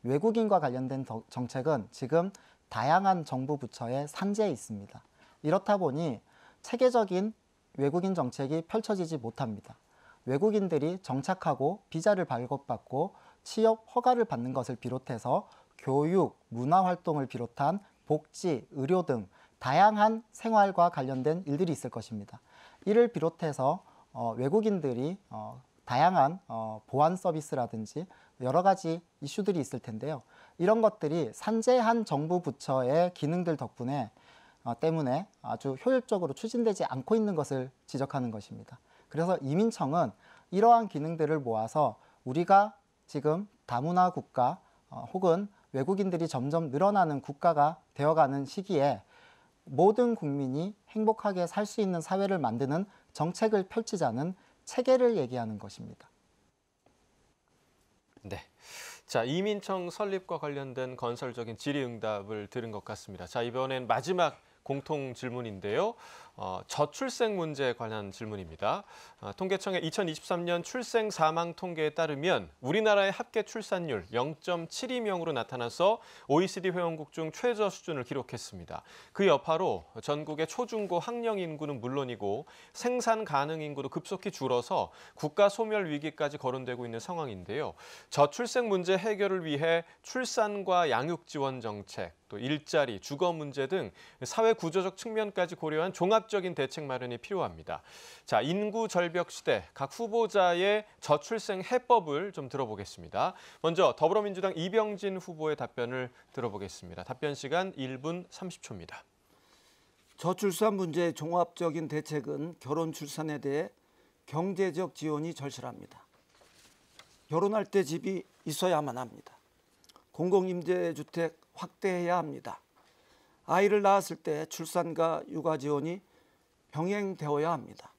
외국인과 관련된 정책은 지금 다양한 정부 부처의 산재에 있습니다. 이렇다 보니 체계적인 외국인 정책이 펼쳐지지 못합니다. 외국인들이 정착하고 비자를 발급받고 취업 허가를 받는 것을 비롯해서 교육, 문화활동을 비롯한 복지, 의료 등 다양한 생활과 관련된 일들이 있을 것입니다. 이를 비롯해서 외국인들이 다양한 보안 서비스라든지 여러 가지 이슈들이 있을 텐데요. 이런 것들이 산재한 정부 부처의 기능들 때문에 아주 효율적으로 추진되지 않고 있는 것을 지적하는 것입니다. 그래서 이민청은 이러한 기능들을 모아서 우리가 지금 다문화 국가 혹은 외국인들이 점점 늘어나는 국가가 되어가는 시기에 모든 국민이 행복하게 살 수 있는 사회를 만드는 정책을 펼치자는 체계를 얘기하는 것입니다. 네. 자, 이민청 설립과 관련된 건설적인 질의응답을 들은 것 같습니다. 자, 이번엔 마지막 공통 질문인데요. 저출생 문제에 관한 질문입니다. 통계청의 2023년 출생 사망 통계에 따르면 우리나라의 합계 출산율 0.72명으로 나타나서 OECD 회원국 중 최저 수준을 기록했습니다. 그 여파로 전국의 초중고 학령 인구는 물론이고 생산 가능 인구도 급속히 줄어서 국가 소멸 위기까지 거론되고 있는 상황인데요. 저출생 문제 해결을 위해 출산과 양육 지원 정책, 또 일자리, 주거 문제 등 사회 구조적 측면까지 고려한 종합적인 대책 마련이 필요합니다. 자, 인구 절벽 시대 각 후보자의 저출생 해법을 좀 들어보겠습니다. 먼저 더불어민주당 이병진 후보의 답변을 들어보겠습니다. 답변 시간 1분 30초입니다. 저출산 문제의 종합적인 대책은 결혼 출산에 대해 경제적 지원이 절실합니다. 결혼할 때 집이 있어야만 합니다. 공공임대주택 확대해야 합니다. 아이를 낳았을 때 출산과 육아 지원이 병행되어야 합니다.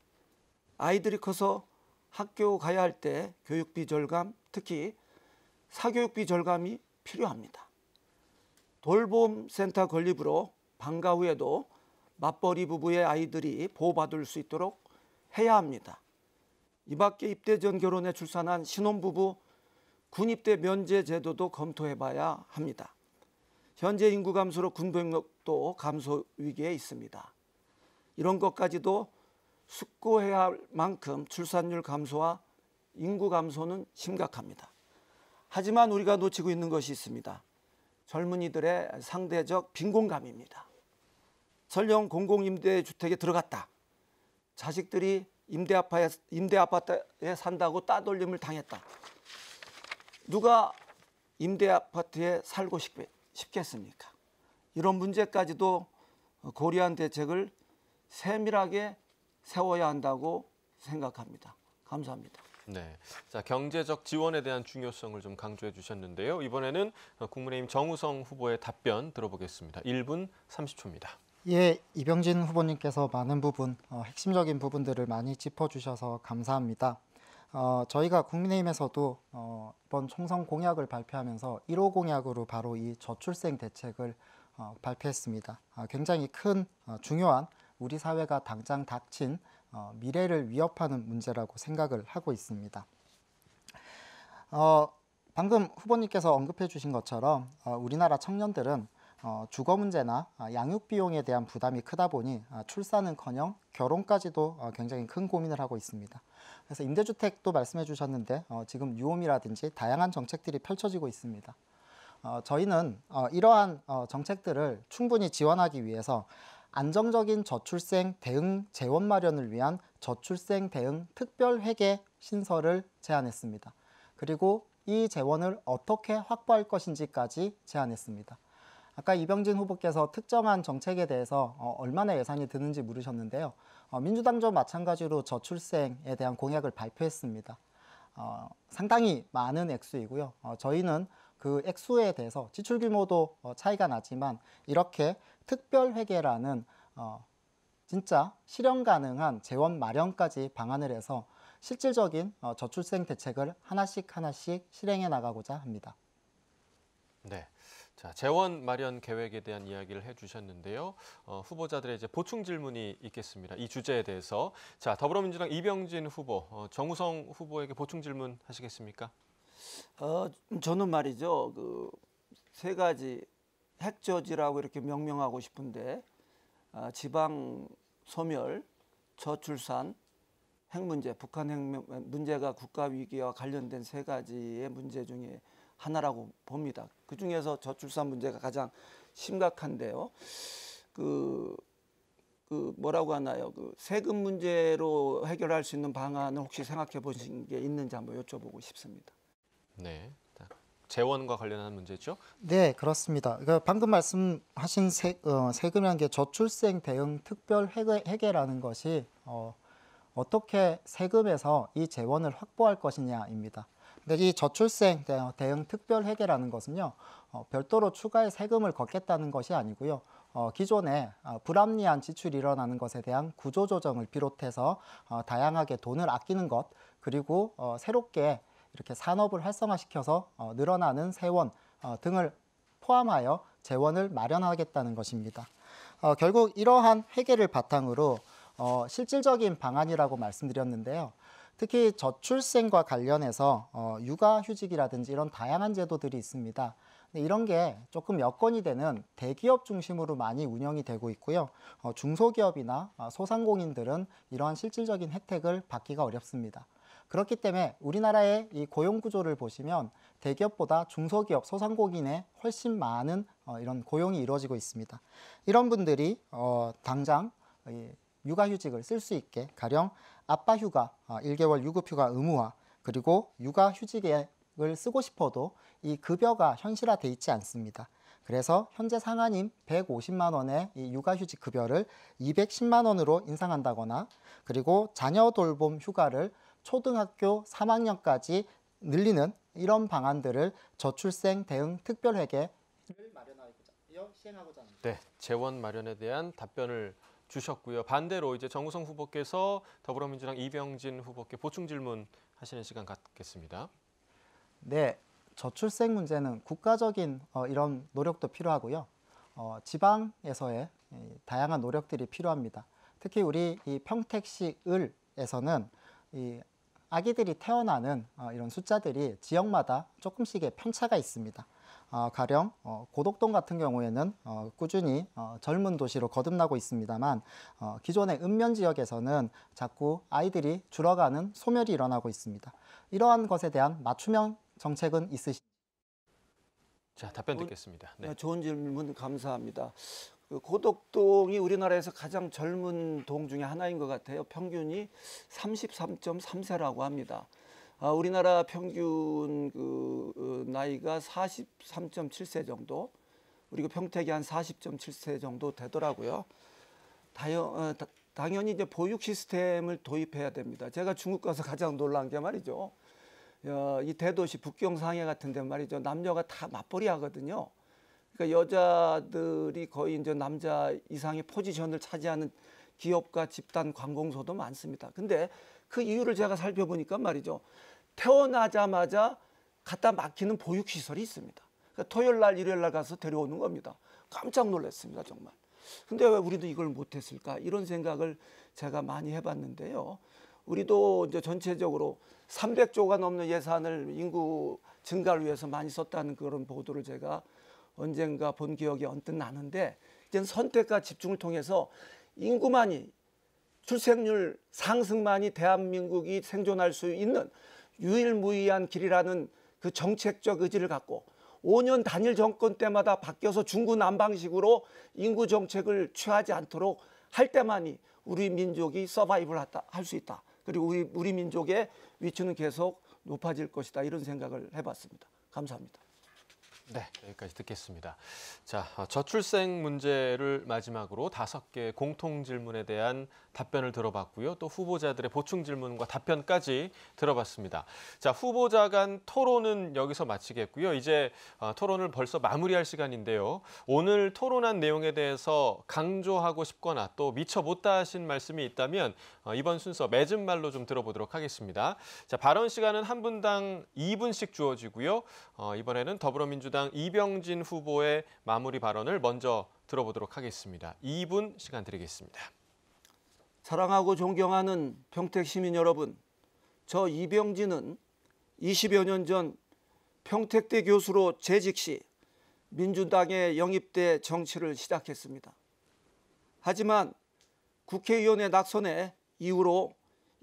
아이들이 커서 학교 가야 할 때 교육비 절감, 특히 사교육비 절감이 필요합니다. 돌봄센터 건립으로 방과 후에도 맞벌이 부부의 아이들이 보호받을 수 있도록 해야 합니다. 이 밖에 입대 전 결혼해 출산한 신혼부부 군입대 면제 제도도 검토해봐야 합니다. 현재 인구 감소로 군병력도 감소 위기에 있습니다. 이런 것까지도 숙고해야 할 만큼 출산율 감소와 인구 감소는 심각합니다. 하지만 우리가 놓치고 있는 것이 있습니다. 젊은이들의 상대적 빈곤감입니다. 설령 공공임대주택에 들어갔다. 자식들이 임대아파트에 산다고 따돌림을 당했다. 누가 임대아파트에 살고 싶겠습니까? 이런 문제까지도 고려한 대책을 세밀하게 세워야 한다고 생각합니다. 감사합니다. 네, 자, 경제적 지원에 대한 중요성을 좀 강조해 주셨는데요. 이번에는 국민의힘 정우성 후보의 답변 들어보겠습니다. 1분 30초입니다. 예, 이병진 후보님께서 많은 부분, 핵심적인 부분들을 많이 짚어주셔서 감사합니다. 저희가 국민의힘에서도 이번 총선 공약을 발표하면서 1호 공약으로 바로 이 저출생 대책을 발표했습니다. 굉장히 큰 중요한 우리 사회가 당장 닥친 미래를 위협하는 문제라고 생각을 하고 있습니다. 방금 후보님께서 언급해 주신 것처럼 우리나라 청년들은 주거 문제나 양육 비용에 대한 부담이 크다 보니 출산은커녕 결혼까지도 굉장히 큰 고민을 하고 있습니다. 그래서 임대주택도 말씀해 주셨는데 지금 유홈이라든지 다양한 정책들이 펼쳐지고 있습니다. 저희는 이러한 정책들을 충분히 지원하기 위해서 안정적인 저출생 대응 재원 마련을 위한 저출생 대응 특별회계 신설을 제안했습니다. 그리고 이 재원을 어떻게 확보할 것인지까지 제안했습니다. 아까 이병진 후보께서 특정한 정책에 대해서 얼마나 예산이 드는지 물으셨는데요. 민주당도 마찬가지로 저출생에 대한 공약을 발표했습니다. 상당히 많은 액수이고요. 저희는 그 액수에 대해서 지출 규모도 차이가 나지만 이렇게 특별회계라는 진짜 실현 가능한 재원 마련까지 방안을 해서 실질적인 저출생 대책을 하나씩 실행해 나가고자 합니다. 네. 자, 재원 마련 계획에 대한 이야기를 해주셨는데요. 후보자들의 이제 보충 질문이 있겠습니다. 이 주제에 대해서. 자, 더불어민주당 이병진 후보, 정우성 후보에게 보충 질문 하시겠습니까? 저는 말이죠. 그 세 가지 핵저지라고 이렇게 명명하고 싶은데 지방 소멸, 저출산, 핵 문제, 북한 핵 문제가 국가 위기와 관련된 세 가지의 문제 중에 하나라고 봅니다. 그 중에서 저출산 문제가 가장 심각한데요. 뭐라고 하나요? 그 세금 문제로 해결할 수 있는 방안을 혹시 생각해 보신 게 있는지 한번 여쭤보고 싶습니다. 네. 재원과 관련한 문제죠? 네, 그렇습니다. 방금 말씀하신 세금이라는 게 저출생 대응 특별 회계라는 것이 어떻게 세금에서 이 재원을 확보할 것이냐입니다. 근데 이 저출생 대응 특별 회계라는 것은요, 별도로 추가의 세금을 걷겠다는 것이 아니고요. 기존에 불합리한 지출이 일어나는 것에 대한 구조조정을 비롯해서 다양하게 돈을 아끼는 것, 그리고 새롭게 이렇게 산업을 활성화시켜서 늘어나는 세원 등을 포함하여 재원을 마련하겠다는 것입니다. 결국 이러한 회계를 바탕으로 실질적인 방안이라고 말씀드렸는데요. 특히 저출생과 관련해서 육아휴직이라든지 이런 다양한 제도들이 있습니다. 근데 이런 게 조금 여건이 되는 대기업 중심으로 많이 운영이 되고 있고요. 중소기업이나 소상공인들은 이러한 실질적인 혜택을 받기가 어렵습니다. 그렇기 때문에 우리나라의 이 고용 구조를 보시면 대기업보다 중소기업, 소상공인에 훨씬 많은 이런 고용이 이루어지고 있습니다. 이런 분들이 당장 육아휴직을 쓸 수 있게 가령 아빠휴가, 1개월 유급휴가 의무화, 그리고 육아휴직을 쓰고 싶어도 이 급여가 현실화돼 있지 않습니다. 그래서 현재 상한인 150만 원의 이 육아휴직 급여를 210만 원으로 인상한다거나 그리고 자녀 돌봄 휴가를 초등학교 3학년까지 늘리는 이런 방안들을 저출생 대응 특별회계를 마련하고자 시행하고자 합니다. 네, 재원 마련에 대한 답변을 주셨고요. 반대로 이제 정우성 후보께서 더불어민주당 이병진 후보께 보충 질문 하시는 시간 갖겠습니다. 네, 저출생 문제는 국가적인 이런 노력도 필요하고요. 지방에서의 다양한 노력들이 필요합니다. 특히 우리 이 평택시 을에서는 이 아기들이 태어나는 이런 숫자들이 지역마다 조금씩의 편차가 있습니다. 가령 고덕동 같은 경우에는 꾸준히 젊은 도시로 거듭나고 있습니다만 기존의 읍면 지역에서는 자꾸 아이들이 줄어가는 소멸이 일어나고 있습니다. 이러한 것에 대한 맞춤형 정책은 있으신가요? 자, 답변 듣겠습니다. 네. 좋은 질문 감사합니다. 그 고덕동이 우리나라에서 가장 젊은 동 중에 하나인 것 같아요. 평균이 33.3세라고 합니다. 우리나라 평균 나이가 43.7세 정도, 그리고 평택이 한 40.7세 정도 되더라고요. 당연히 이제 보육 시스템을 도입해야 됩니다. 제가 중국 가서 가장 놀란 게 말이죠. 이 대도시 북경 상해 같은 데 말이죠. 남녀가 다 맞벌이 하거든요. 그러니까 여자들이 거의 이제 남자 이상의 포지션을 차지하는 기업과 집단 관공서도 많습니다. 근데 그 이유를 제가 살펴보니까 말이죠. 태어나자마자 갖다 막히는 보육시설이 있습니다. 그러니까 토요일 날, 일요일 날 가서 데려오는 겁니다. 깜짝 놀랐습니다, 정말. 근데 왜 우리도 이걸 못했을까? 이런 생각을 제가 많이 해봤는데요. 우리도 이제 전체적으로 300조가 넘는 예산을 인구 증가를 위해서 많이 썼다는 그런 보도를 제가 언젠가 본 기억이 언뜻 나는데 이제 선택과 집중을 통해서 인구만이 출생률 상승만이 대한민국이 생존할 수 있는 유일무이한 길이라는 그 정책적 의지를 갖고 5년 단일 정권 때마다 바뀌어서 중구난방식으로 인구 정책을 취하지 않도록 할 때만이 우리 민족이 서바이벌 할 수 있다. 그리고 우리 민족의 위치는 계속 높아질 것이다. 이런 생각을 해봤습니다. 감사합니다. 네, 여기까지 듣겠습니다. 자, 저출생 문제를 마지막으로 5개의 공통 질문에 대한 답변을 들어봤고요. 또 후보자들의 보충 질문과 답변까지 들어봤습니다. 자, 후보자 간 토론은 여기서 마치겠고요. 이제 토론을 벌써 마무리할 시간인데요. 오늘 토론한 내용에 대해서 강조하고 싶거나 또 미처 못다 하신 말씀이 있다면 이번 순서 맺은 말로 좀 들어보도록 하겠습니다. 자, 발언 시간은 한 분당 2분씩 주어지고요. 이번에는 더불어민주당 이병진 후보의 마무리 발언을 먼저 들어보도록 하겠습니다. 2분 시간 드리겠습니다. 사랑하고 존경하는 평택 시민 여러분, 저 이병진은 20여 년 전 평택대 교수로 재직 시 민주당에 영입돼 정치를 시작했습니다. 하지만 국회의원에 낙선해 이후로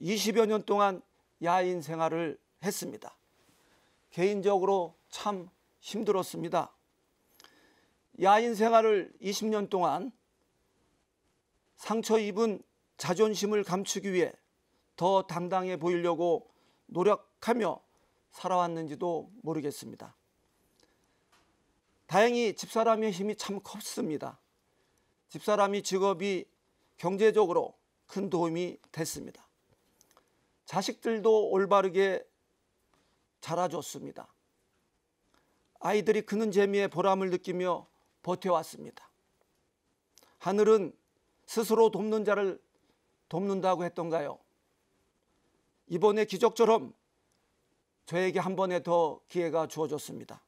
20여 년 동안 야인 생활을 했습니다. 개인적으로 참 힘들었습니다. 야인 생활을 20년 동안 상처 입은 자존심을 감추기 위해 더 당당해 보이려고 노력하며 살아왔는지도 모르겠습니다. 다행히 집사람의 힘이 참 컸습니다. 집사람이 직업이 경제적으로 큰 도움이 됐습니다. 자식들도 올바르게 자라줬습니다. 아이들이 크는 재미에 보람을 느끼며 버텨왔습니다. 하늘은 스스로 돕는 자를 돕는다고 했던가요? 이번에 기적처럼 저에게 한 번에 더 기회가 주어졌습니다.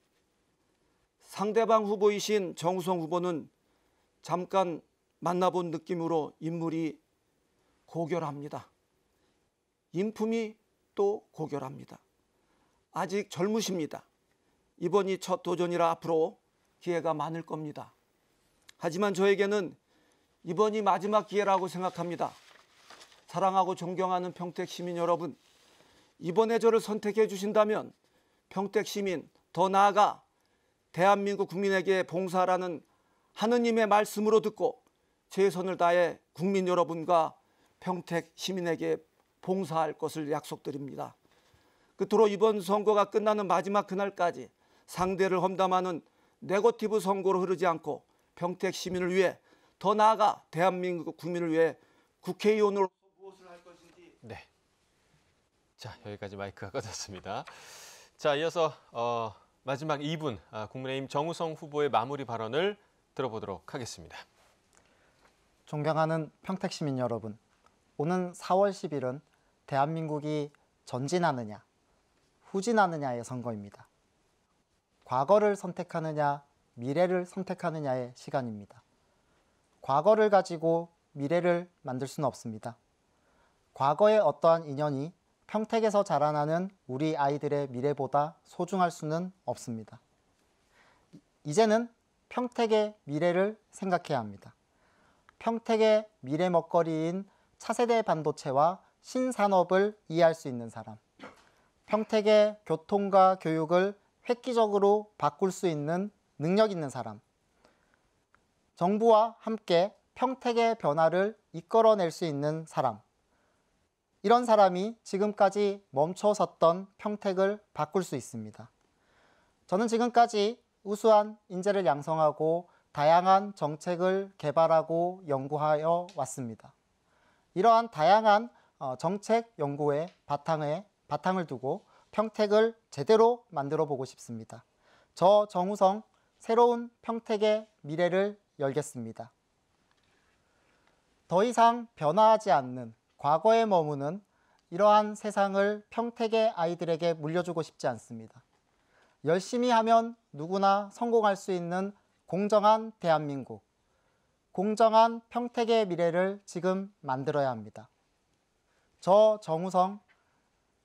상대방 후보이신 정우성 후보는 잠깐 만나본 느낌으로 인물이 고결합니다. 인품이 또 고결합니다. 아직 젊으십니다. 이번이 첫 도전이라 앞으로 기회가 많을 겁니다. 하지만 저에게는 이번이 마지막 기회라고 생각합니다. 사랑하고 존경하는 평택 시민 여러분, 이번에 저를 선택해 주신다면 평택 시민, 더 나아가 대한민국 국민에게 봉사하라는 하느님의 말씀으로 듣고 최선을 다해 국민 여러분과 평택 시민에게 봉사할 것을 약속드립니다. 끝으로 이번 선거가 끝나는 마지막 그날까지 상대를 험담하는 네거티브 선거로 흐르지 않고 평택 시민을 위해, 더 나아가 대한민국 국민을 위해 국회의원으로 무엇을 할 것인지. 네. 자, 여기까지 마이크가 꺼졌습니다. 자, 이어서 마지막 2분 국민의힘 정우성 후보의 마무리 발언을 들어보도록 하겠습니다. 존경하는 평택 시민 여러분, 오는 4월 10일은 대한민국이 전진하느냐, 후진하느냐의 선거입니다. 과거를 선택하느냐, 미래를 선택하느냐의 시간입니다. 과거를 가지고 미래를 만들 수는 없습니다. 과거의 어떠한 인연이 평택에서 자라나는 우리 아이들의 미래보다 소중할 수는 없습니다. 이제는 평택의 미래를 생각해야 합니다. 평택의 미래 먹거리인 차세대 반도체와 신산업을 이해할 수 있는 사람, 평택의 교통과 교육을 획기적으로 바꿀 수 있는 능력 있는 사람, 정부와 함께 평택의 변화를 이끌어낼 수 있는 사람, 이런 사람이 지금까지 멈춰섰던 평택을 바꿀 수 있습니다. 저는 지금까지 우수한 인재를 양성하고 다양한 정책을 개발하고 연구하여 왔습니다. 이러한 다양한 정책 연구의 바탕을 두고 평택을 제대로 만들어 보고 싶습니다. 저 정우성, 새로운 평택의 미래를 열겠습니다. 더 이상 변화하지 않는 과거에 머무는 이러한 세상을 평택의 아이들에게 물려주고 싶지 않습니다. 열심히 하면 누구나 성공할 수 있는 공정한 대한민국, 공정한 평택의 미래를 지금 만들어야 합니다. 저 정우성,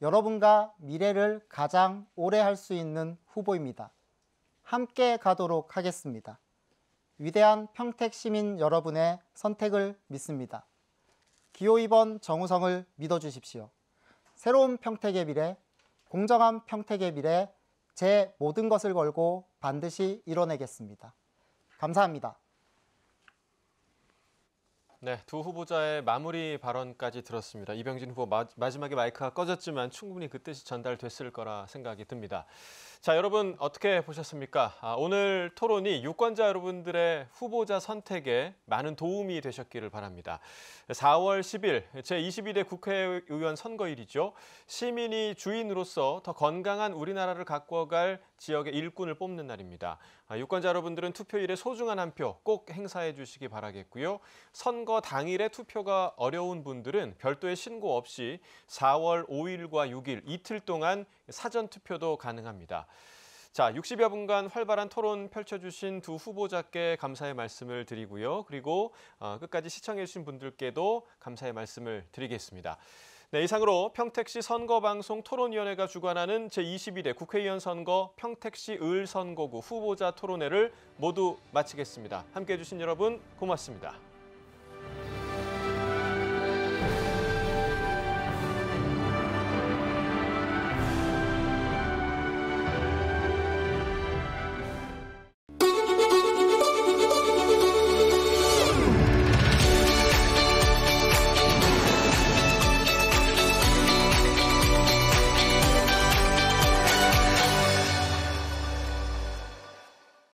여러분과 미래를 가장 오래 할 수 있는 후보입니다. 함께 가도록 하겠습니다. 위대한 평택 시민 여러분의 선택을 믿습니다. 기호 2번 정우성을 믿어주십시오. 새로운 평택의 미래, 공정한 평택의 미래, 제 모든 것을 걸고 반드시 이뤄내겠습니다. 감사합니다. 네, 두 후보자의 마무리 발언까지 들었습니다. 이병진 후보 마지막에 마이크가 꺼졌지만 충분히 그 뜻이 전달됐을 거라 생각이 듭니다. 자, 여러분 어떻게 보셨습니까? 오늘 토론이 유권자 여러분들의 후보자 선택에 많은 도움이 되셨기를 바랍니다. 4월 10일 제22대 국회의원 선거일이죠. 시민이 주인으로서 더 건강한 우리나라를 가꿔갈 지역의 일꾼을 뽑는 날입니다. 유권자 여러분들은 투표일에 소중한 한 표 꼭 행사해 주시기 바라겠고요. 선거 당일에 투표가 어려운 분들은 별도의 신고 없이 4월 5일과 6일 이틀 동안 사전 투표도 가능합니다. 자, 60여 분간 활발한 토론 펼쳐주신 두 후보자께 감사의 말씀을 드리고요. 그리고 끝까지 시청해 주신 분들께도 감사의 말씀을 드리겠습니다. 네, 이상으로 평택시 선거방송 토론위원회가 주관하는 제22대 국회의원 선거 평택시 을선거구 후보자 토론회를 모두 마치겠습니다. 함께해 주신 여러분 고맙습니다.